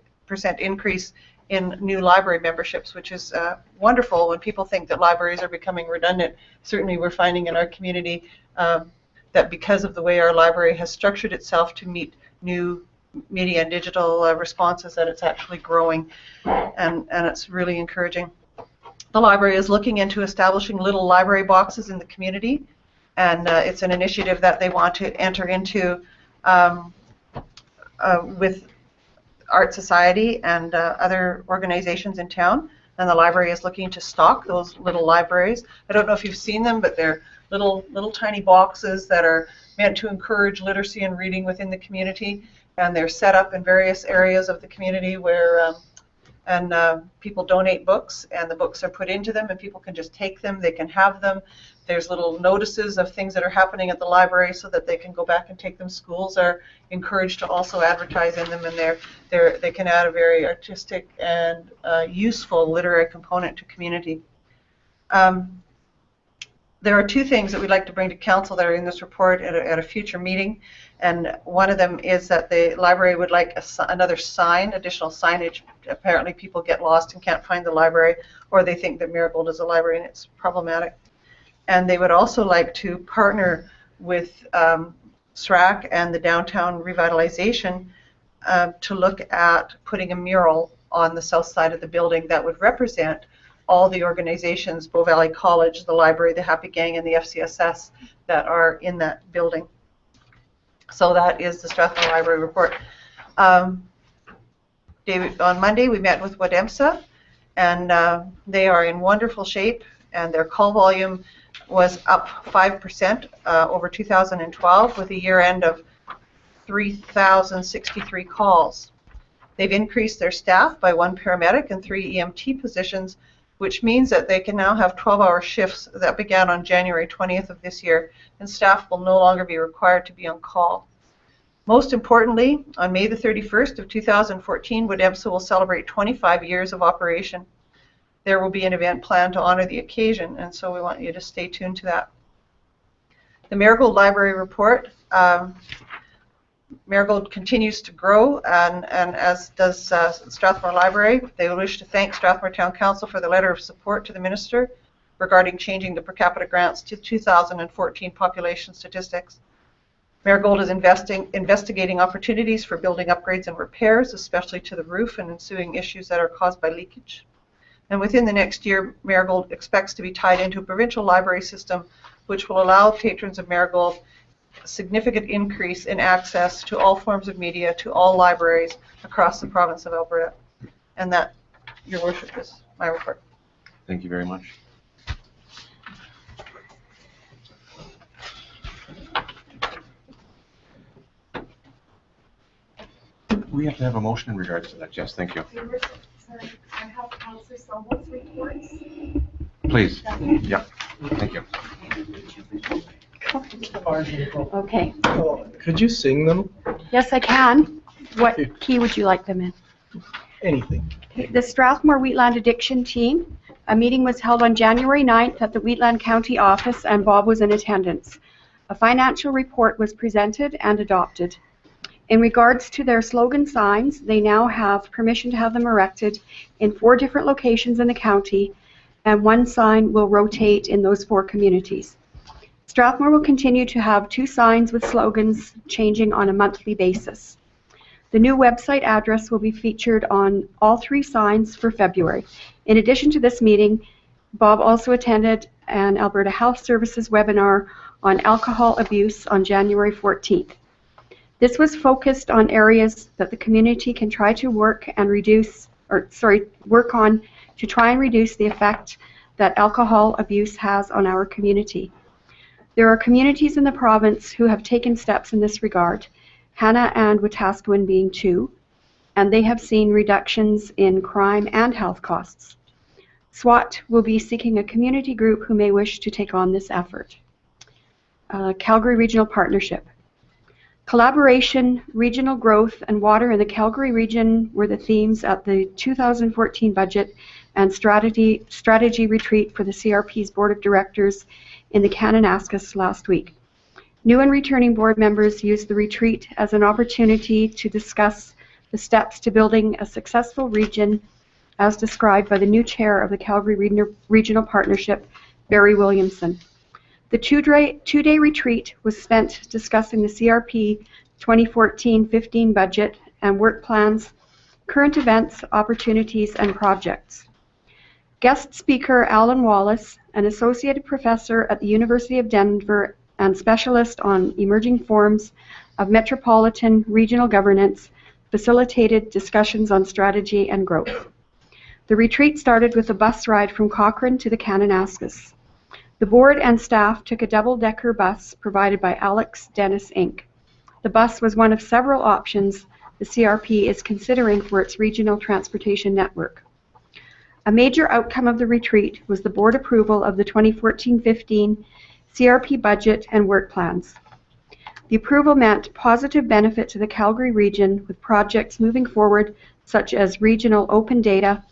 increase in new library memberships, which is wonderful when people think that libraries are becoming redundant. Certainly we're finding in our community that because of the way our library has structured itself to meet new media and digital responses, that it's actually growing, and it's really encouraging. The library is looking into establishing little library boxes in the community, and it's an initiative that they want to enter into with Art Society and other organizations in town, and the library is looking to stock those little libraries. I don't know if you've seen them, but they're little tiny boxes that are meant to encourage literacy and reading within the community, and they're set up in various areas of the community where people donate books, and the books are put into them, and people can just take them, they can have them. There's little notices of things that are happening at the library so that they can go back and take them. Schools are encouraged to also advertise in them, and they can add a very artistic and useful literary component to community. There are two things that we'd like to bring to council that are in this report at a future meeting, and one of them is that the library would like another sign, additional signage. Apparently people get lost and can't find the library, or they think that Marigold is a library and it's problematic. And they would also like to partner with SRAC and the downtown revitalization to look at putting a mural on the south side of the building that would represent all the organizations, Bow Valley College, the library, the Happy Gang, and the FCSS that are in that building. So that is the Strathmore Library report. David, on Monday we met with Wademsa, and they are in wonderful shape, and their call volume was up 5% over 2012, with a year end of 3,063 calls. They've increased their staff by 1 paramedic and 3 EMT positions, which means that they can now have 12-hour shifts that began on January 20th of this year, and staff will no longer be required to be on call. Most importantly, on May the 31st of 2014, Wademsa will celebrate 25 years of operation. There will be an event planned to honor the occasion, and so we want you to stay tuned to that. The Marigold Library report. Marigold continues to grow, and as does Strathmore Library. They wish to thank Strathmore Town Council for the letter of support to the Minister regarding changing the per capita grants to 2014 population statistics. Marigold is investigating opportunities for building upgrades and repairs, especially to the roof and ensuing issues that are caused by leakage. And within the next year, Marigold expects to be tied into a provincial library system, which will allow patrons of Marigold a significant increase in access to all forms of media, to all libraries across the province of Alberta. And that, Your Worship, is my report. Thank you very much. We have to have a motion in regards to that. Yes, thank you. I have Councillor Sobel's reports. Please. Yeah. Thank you. Okay. Could you sing them? Yes, I can. What key would you like them in? Anything. The Strathmore Wheatland Addiction Team. A meeting was held on January 9th at the Wheatland County office, and Bob was in attendance. A financial report was presented and adopted. In regards to their slogan signs, they now have permission to have them erected in 4 different locations in the county, and 1 sign will rotate in those 4 communities. Strathmore will continue to have 2 signs with slogans changing on a monthly basis. The new website address will be featured on all 3 signs for February. In addition to this meeting, Bob also attended an Alberta Health Services webinar on alcohol abuse on January 14th. This was focused on areas that the community can try to work on to try and reduce the effect that alcohol abuse has on our community. There are communities in the province who have taken steps in this regard, Hanna and Wetaskiwin being 2, and they have seen reductions in crime and health costs. SWAT will be seeking a community group who may wish to take on this effort. Calgary Regional Partnership. Collaboration, regional growth, and water in the Calgary region were the themes at the 2014 budget and strategy retreat for the CRP's Board of Directors in the Kananaskis last week. New and returning board members used the retreat as an opportunity to discuss the steps to building a successful region as described by the new chair of the Calgary Regional Partnership, Barry Williamson. The two-day retreat was spent discussing the CRP 2014-15 budget and work plans, current events, opportunities, and projects. Guest speaker Alan Wallace, an associate professor at the University of Denver and specialist on emerging forms of metropolitan regional governance, facilitated discussions on strategy and growth. The retreat started with a bus ride from Cochrane to the Kananaskis. The board and staff took a double-decker bus provided by Alex Dennis Inc. The bus was one of several options the CRP is considering for its regional transportation network. A major outcome of the retreat was the board approval of the 2014-15 CRP budget and work plans. The approval meant positive benefit to the Calgary region with projects moving forward such as regional open data,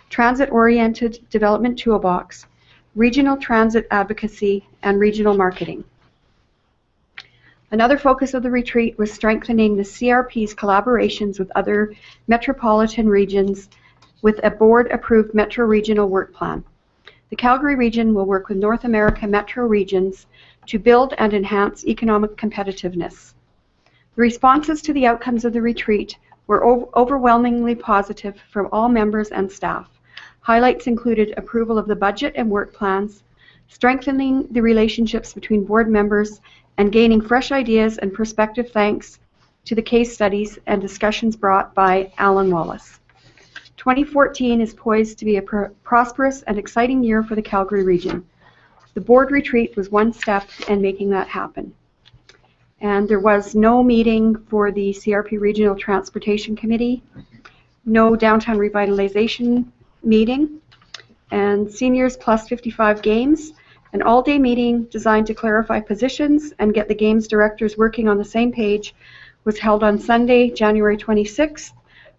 transit-oriented development toolbox, regional transit advocacy, and regional marketing. Another focus of the retreat was strengthening the CRP's collaborations with other metropolitan regions with a board-approved Metro Regional Work Plan. The Calgary region will work with North America metro regions to build and enhance economic competitiveness. The responses to the outcomes of the retreat were overwhelmingly positive from all members and staff. Highlights included approval of the budget and work plans, strengthening the relationships between board members, and gaining fresh ideas and perspective thanks to the case studies and discussions brought by Alan Wallace. 2014 is poised to be a prosperous and exciting year for the Calgary region. The board retreat was one step in making that happen. And there was no meeting for the CRP Regional Transportation Committee, no downtown revitalization meeting, and Seniors Plus 55 games, an all-day meeting designed to clarify positions and get the games directors working on the same page, was held on Sunday, January 26th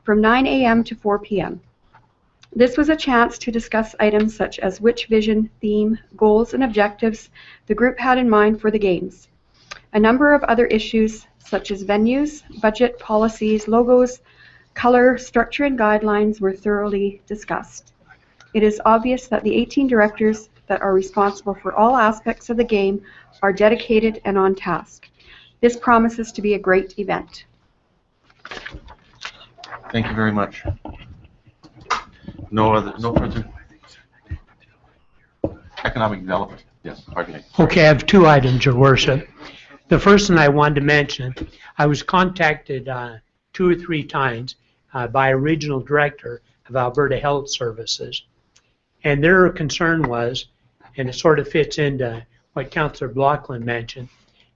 from 9 a.m. to 4 p.m. This was a chance to discuss items such as which vision, theme, goals, and objectives the group had in mind for the games. A number of other issues such as venues, budget, policies, logos, color, structure, and guidelines were thoroughly discussed. It is obvious that the 18 directors that are responsible for all aspects of the game are dedicated and on task. This promises to be a great event. Thank you very much. No further. Economic development. Yes, pardon me. Okay, I have two items, Your Worship. The first one I wanted to mention, I was contacted 2 or 3 times by a regional director of Alberta Health Services, and their concern was, and it sort of fits into what Councillor Blockland mentioned,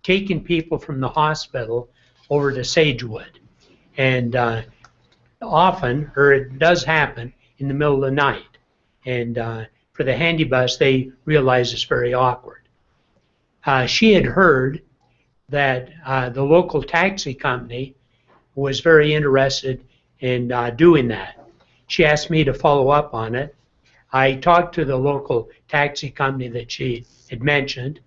taking people from the hospital over to Sagewood. And often, or it does happen, in the middle of the night. And for the handy bus, they realize it's very awkward. She had heard that the local taxi company was very interested in doing that. She asked me to follow up on it. I talked to the local taxi company that she had mentioned,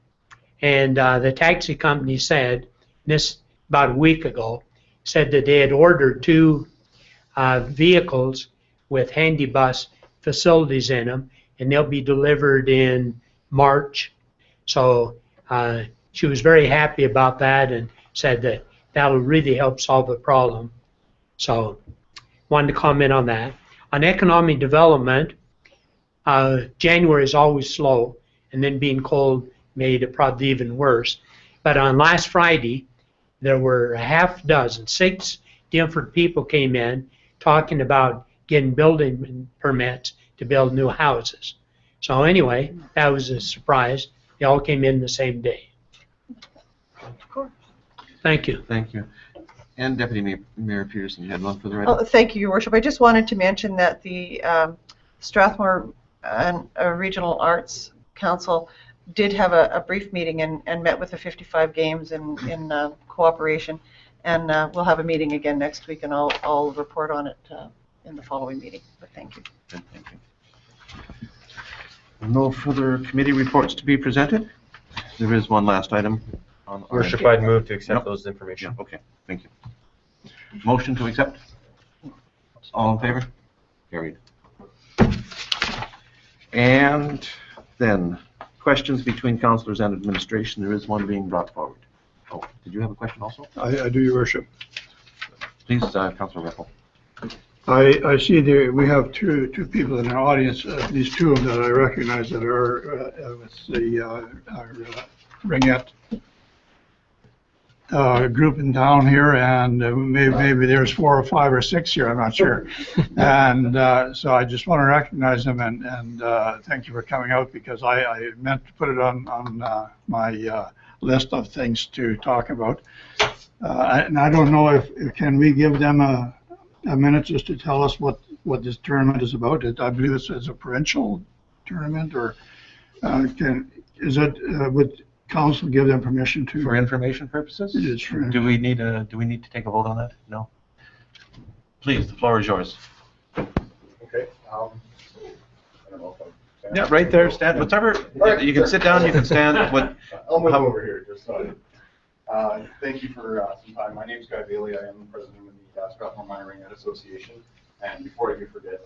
and the taxi company said, this about a week ago, said that they had ordered 2 vehicles with handy bus facilities in them, and they'll be delivered in March. So she was very happy about that and said that that'll really help solve the problem. So wanted to comment on that. On economic development, January is always slow, and then being cold made it probably even worse. But on last Friday, there were a half dozen, 6 different people came in talking about getting building permits to build new houses. So anyway, that was a surprise. They all came in the same day. Of course. Thank you. Thank you. And Deputy Mayor Peterson, you had one for the right. Thank you, Your Worship. I just wanted to mention that the Strathmore Regional Arts Council did have a brief meeting and met with the 55 games in cooperation, and we'll have a meeting again next week, and I'll report on it in the following meeting. But thank you. Good, thank you. No further committee reports to be presented. There is one last item on our. Worship, I'd move to accept Yep. those information. Yeah, okay, thank you. Motion to accept? All in favor? Carried. And then, questions between councillors and administration. There is one being brought forward. Oh, did you have a question also? I do, Your Worship. Please, Councillor Whipple. I see there, we have two people in our audience, at least two of them that I recognize that are with the our Ringette group in town here, and maybe there's 4 or 5 or 6 here, I'm not sure. And so I just want to recognize them and thank you for coming out, because I meant to put it on my list of things to talk about. And I don't know if can we give them a minute just to tell us what this tournament is about? I believe it's a provincial tournament, or would council give them permission to? For information purposes? It is for. Do we need to take a vote on that? No? Please, the floor is yours. Okay. I don't know if I'm standing. Yeah, right there, stand, whatever. Right. You can sit down, you can stand. I'll move over here, just so thank you for some time. My name's Guy Bailey. I am the president of the Strathmore Minor Ringette Association. And before I do forget,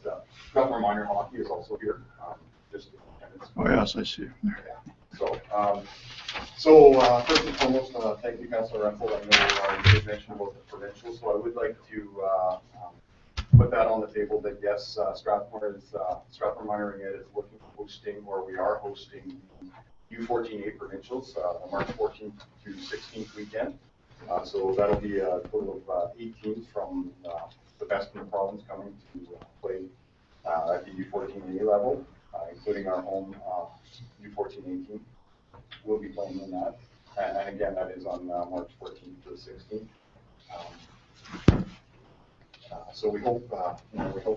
Strathmore Minor Hockey is also here. Just in attendance. Oh, yes, I see. Yeah. So first and foremost, thank you, Councillor Renfro. I know you did mention about the provincial, so I would like to put that on the table that yes, Strathmore Minor Ringette is looking at hosting, or we are hosting, U14A provincials, the March 14th to 16th weekend. So that'll be a total of 8 teams from the best in the province coming to play at the U14A level, including our home U14A team. We'll be playing in that. And again, that is on March 14th to the 16th. So we hope,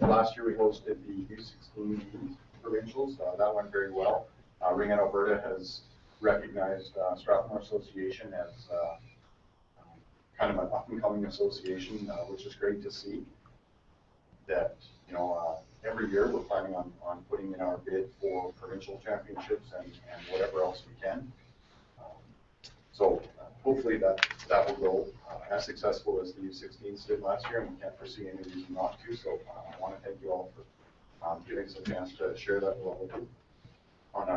last year we hosted the U16 provincials. That went very well. Ringette Alberta has recognized Strathmore Association as kind of an up-and-coming association, which is great to see. That, every year we're planning on putting in our bid for provincial championships and whatever else we can. So hopefully that will go as successful as the U16s did last year, and we can't foresee any reason not to. So I want to thank you all for giving us a chance to share that with all of you. I'm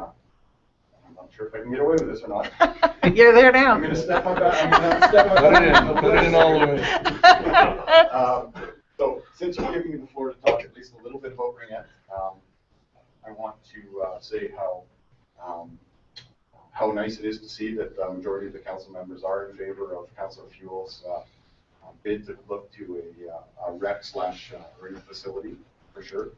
not sure if I can get away with this or not. You're there now. I'm going to step my back. Put it in all the way. So since you're giving me the floor to talk at least a little bit about Ringette, I want to say how nice it is to see that the majority of the council members are in favor of Councillor Fuel's bid to look to a rec/arena facility, for sure.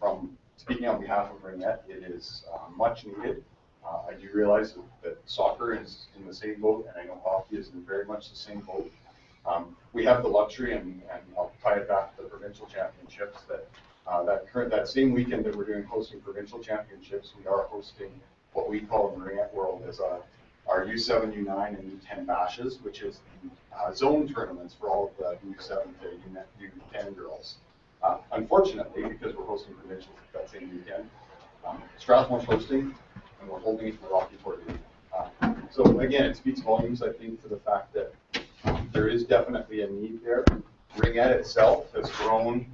From speaking on behalf of Ringette, it is much needed. I do realize that soccer is in the same boat, and I know hockey is in very much the same boat. We have the luxury, and I'll tie it back to the provincial championships, that same weekend that we're hosting provincial championships, we are hosting what we call in the Ringette world is our U7, U9, and U10 bashes, which is the zone tournaments for all of the U7 to U10 girls. Unfortunately, because we're hosting provincials that same weekend, Strathmore's hosting, and we're holding it in the Rocky Ford Arena. So again, it speaks volumes, I think, to the fact that there is definitely a need there. Ringette itself has grown.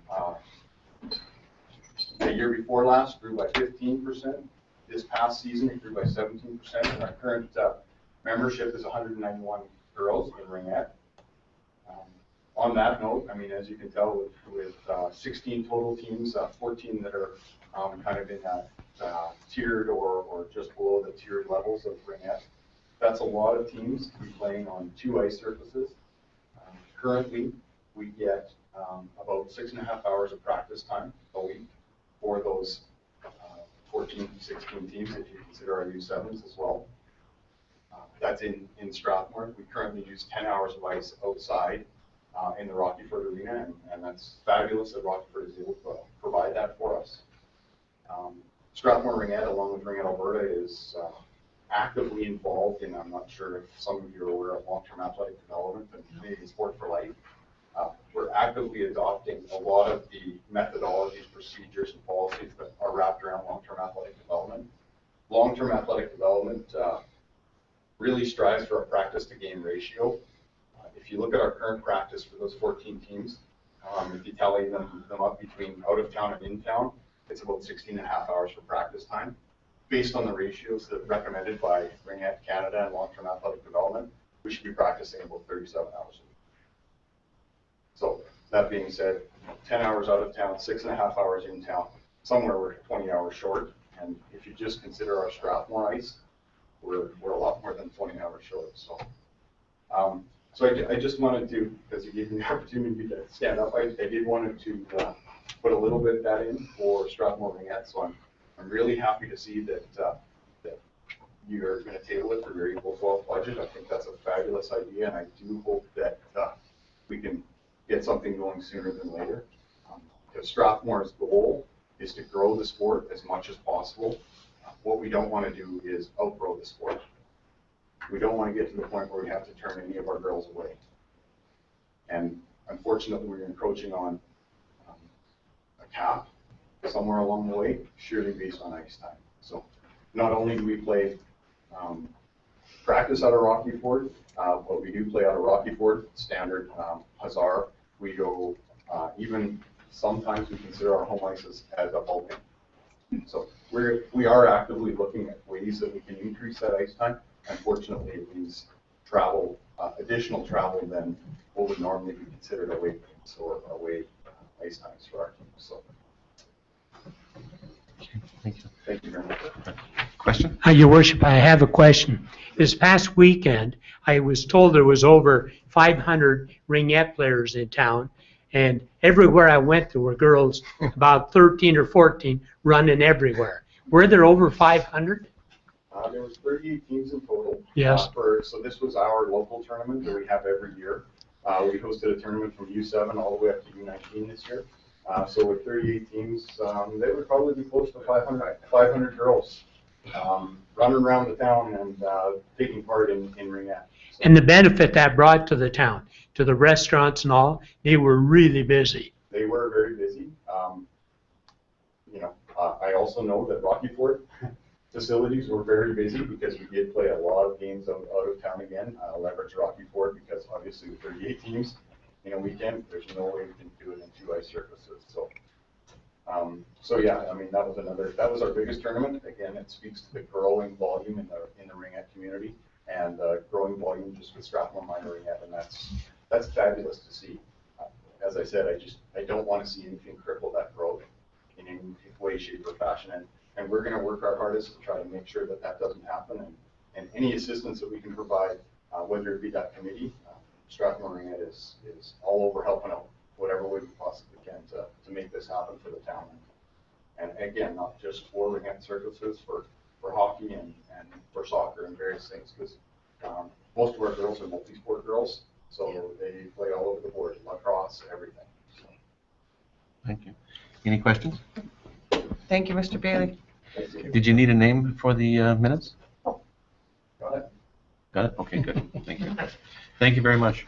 The year before last grew by 15%. This past season it grew by 17%. And our current membership is 191 girls in Ringette. On that note, I mean, as you can tell, with 16 total teams, 14 that are kind of in that tiered or just below the tiered levels of Ringette. That's a lot of teams to be playing on 2 ice surfaces. Currently, we get about 6.5 hours of practice time a week for those 14, 16 teams, if you consider our U7s as well. That's in Strathmore. We currently use 10 hours of ice outside in the Rocky Ford Arena, and that's fabulous that Rocky Ford is able to provide that for us. Strathmore Ringette, along with Ringette Alberta, is actively involved in, I'm not sure if some of you are aware of long-term athletic development and Canadian Sport for Life. we're actively adopting a lot of the methodologies, procedures, and policies that are wrapped around long-term athletic development. Long-term athletic development really strives for a practice-to-game ratio. If you look at our current practice for those 14 teams, if you tally them up between out of town and in town, it's about 16 and a half hours for practice time. Based on the ratios that recommended by Ringette Canada and Long-Term Athletic Development, we should be practicing about 37 hours a week. So that being said, 10 hours out of town, 6.5 hours in town, somewhere we're 20 hours short. And if you just consider our Strathmore ice, we're a lot more than 20 hours short. So, I just wanted to, because you gave me the opportunity to stand up, I did want to put a little bit of that in for Strathmore Ringette. So I'm really happy to see that that you're going to table it for your April 12th budget. I think that's a fabulous idea, and I do hope that we can get something going sooner than later. Because Strathmore's goal is to grow the sport as much as possible. What we don't want to do is outgrow the sport. We don't want to get to the point where we have to turn any of our girls away. And unfortunately, we're encroaching on a cap somewhere along the way, surely based on ice time. So not only do we play practice out of Rocky Ford, but we do play out of Rocky Ford, standard Hazard. We go, even sometimes we consider our home ice as a bullpen. So we are actively looking at ways that we can increase that ice time. Unfortunately, it means travel, additional travel than what would normally be considered away games or away ice times for our team. So Thank you. thank you very much. Question? Your Worship, I have a question. This past weekend, I was told there was over 500 Ringette players in town, and everywhere I went, there were girls, about 13 or 14, running everywhere. Were there over 500? There was 38 teams in total. Yes. So this was our local tournament that we have every year. We hosted a tournament from U7 all the way up to U19 this year. So with 38 teams, they would probably be close to 500 girls running around the town and taking part in Ringette. So, And the benefit that brought to the town, to the restaurants and all, they were really busy. they were very busy. I also know that Rocky Ford facilities were very busy because we did play a lot of games out of town again. Leverage Rocky Ford because obviously with 38 teams in a weekend, there's no way we can do it in 2 ice surfaces. So yeah, I mean that was our biggest tournament. Again, it speaks to the growing volume in the Ringette community and growing volume just with Strathmore Minor Ringette, and that's fabulous to see. As I said, I don't want to see anything cripple that growth in any way, shape, or fashion. And we're going to work our hardest to try to make sure that doesn't happen. And any assistance that we can provide, whether it be that committee, Strathmore Ringette is all over helping out whatever way we possibly can to make this happen for the town. And again, not just for Ringette surfaces, for hockey and for soccer and various things, because most of our girls are multi-sport girls, so they play all over the board, lacrosse, everything. So. Thank you. Any questions? Thank you, Mr. Bailey. Did you need a name for the minutes? Got it. Got it? Okay, good. Thank you. Thank you very much.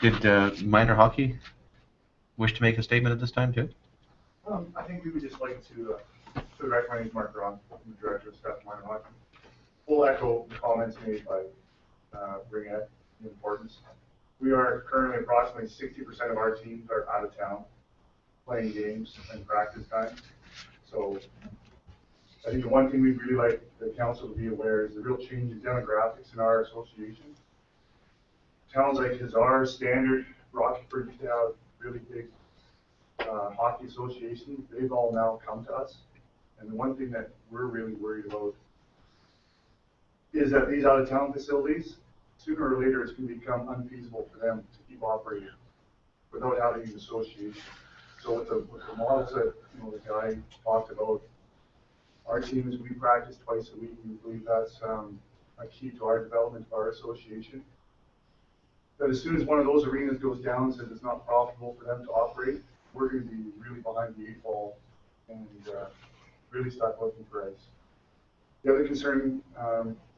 Did minor hockey wish to make a statement at this time too? I think we would just like to direct my name is Mark Ron, I'm the director of Strathmore Minor Hockey. We'll echo the comments made by Ringette, the importance. We are currently approximately 60% of our teams are out of town playing games and practice time. So I think the one thing we'd really like the council to be aware is the real change in demographics in our association. Towns like Hazard, Standard, Rockford used to have really big hockey associations. They've all now come to us. And the one thing that we're really worried about is that these out-of-town facilities, sooner or later, it's going to become unfeasible for them to keep operating without having an association. So with the models that the guy talked about, our teams, we practice twice a week. We believe that's a key to our development of our association. But as soon as one of those arenas goes down and says it's not profitable for them to operate, we're going to be really behind the 8 ball and really start looking for ice. The other concern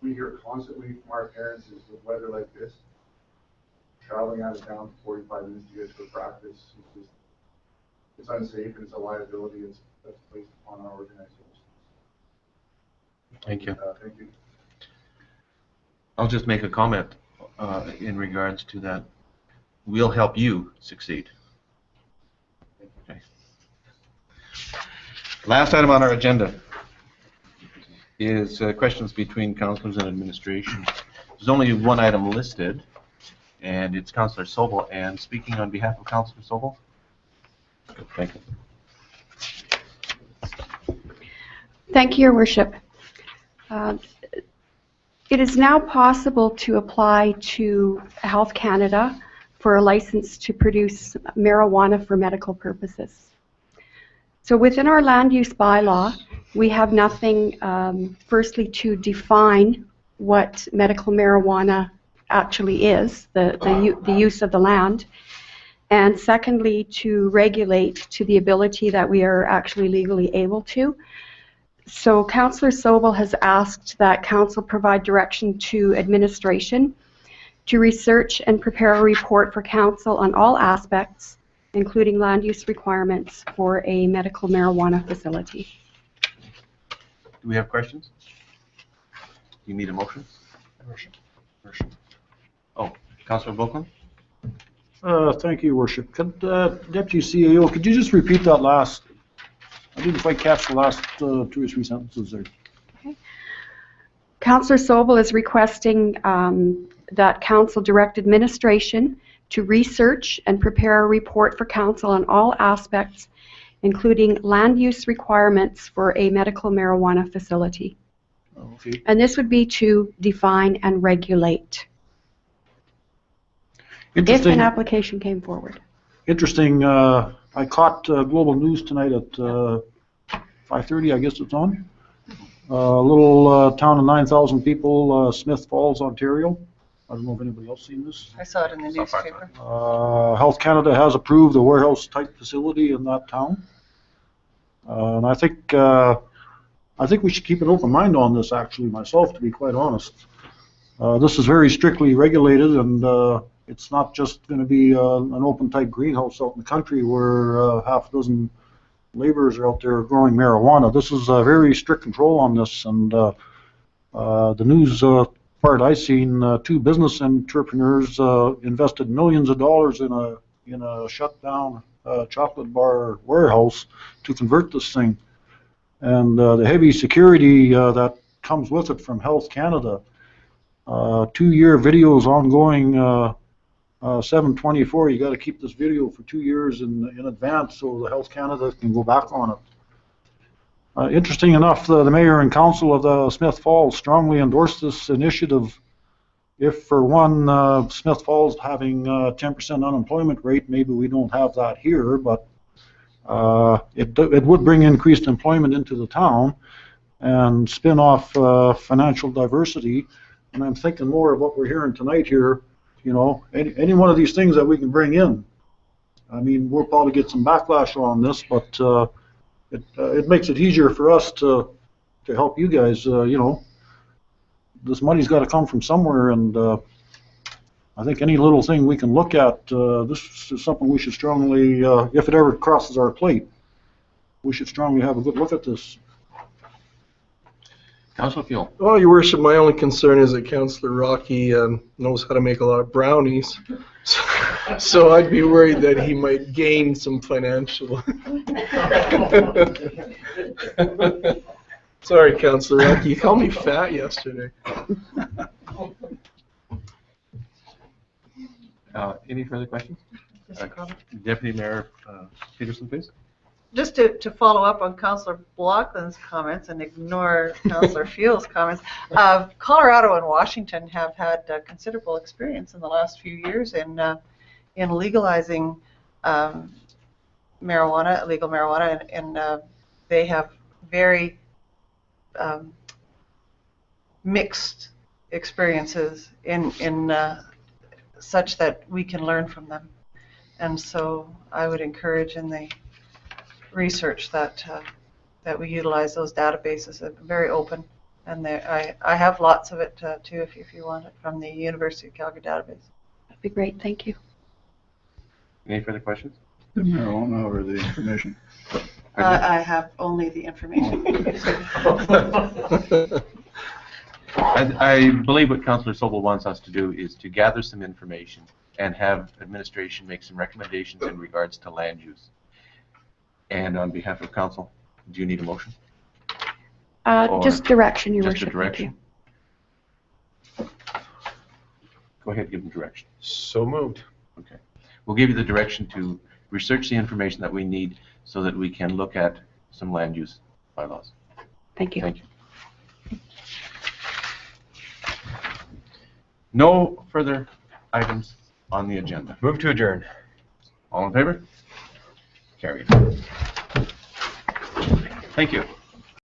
we hear constantly from our parents is with weather like this, traveling out of town for 45 minutes to get to a practice, it's unsafe and it's a liability that's placed upon our organization. Thank you. Thank you. I'll just make a comment in regards to that. We'll help you succeed. Okay. Last item on our agenda is questions between councillors and administration. There's only one item listed, and it's Councillor Sobel. And speaking on behalf of Councillor Sobel, thank you. Thank you, Your Worship. It is now possible to apply to Health Canada for a license to produce marijuana for medical purposes. So within our land use bylaw, we have nothing, firstly, to define what medical marijuana actually is, the use of the land, and secondly, to regulate to the ability that we are actually legally able to. So Councillor Sobel has asked that Council provide direction to administration to research and prepare a report for Council on all aspects, including land use requirements for a medical marijuana facility. Do we have questions? Do you need a motion? Motion. Oh, Councillor Boakland? Thank you, Your Worship. Could, Deputy CAO, could you just repeat that last? I didn't quite catch the last 2 or 3 sentences there. Okay. Councillor Sobel is requesting that Council direct administration to research and prepare a report for Council on all aspects, including land use requirements for a medical marijuana facility. Okay. And this would be to define and regulate if an application came forward. Interesting. I caught Global News tonight at 5:30, I guess it's on. A little town of 9,000 people, Smith Falls, Ontario. I don't know if anybody else seen this. I saw it in the newspaper. Health Canada has approved a warehouse-type facility in that town. And I think we should keep an open mind on this, actually, myself, to be quite honest. This is very strictly regulated, and it's not just going to be an open-type greenhouse out in the country where half a dozen laborers are out there growing marijuana. This is a very strict control on this, and the news part I seen, 2 business entrepreneurs invested millions of dollars in a shut-down chocolate bar warehouse to convert this thing. And the heavy security that comes with it from Health Canada, 2-year videos ongoing, 7/24, you got to keep this video for 2 years in advance so the Health Canada can go back on it. Interesting enough, the mayor and council of the Smith Falls strongly endorsed this initiative. If for one, Smith Falls having 10% unemployment rate, maybe we don't have that here, but it would bring increased employment into the town and spin off financial diversity. And I'm thinking more of what we're hearing tonight here. You know, any one of these things that we can bring in. I mean, we'll probably get some backlash on this, but it makes it easier for us to help you guys. You know, this money's got to come from somewhere, and I think any little thing we can look at, this is something we should strongly, if it ever crosses our plate, we should strongly have a good look at this. Councillor Fuel. Well, Your Worship, my only concern is that Councillor Rocky knows how to make a lot of brownies. So I'd be worried that he might gain some financial. Sorry, Councillor Rocky, you called me fat yesterday. Any further questions? Just a comment. Deputy Mayor Peterson, please. Just to follow up on Councillor Blockland's comments and ignore Councillor Fuel's comments, Colorado and Washington have had considerable experience in the last few years in legalizing marijuana, legal marijuana, and they have very mixed experiences in such that we can learn from them. And so I would encourage in the research that that we utilize those databases. They're very open And I have lots of it too, if you want it, from the University of Calgary database. That'd be great, thank you. Any further questions? The marijuana or the information? I have only the information. I believe what Councillor Sobel wants us to do is to gather some information and have administration make some recommendations in regards to land use. And on behalf of council, do you need a motion? Just direction, Your Just a Worship. Thank you. direction? Go ahead, give them direction. So moved. Okay. We'll give you the direction to research the information that we need so that we can look at some land use bylaws. Thank you. Thank you. No further items on the agenda. Move to adjourn. All in favor? Carried. Thank you.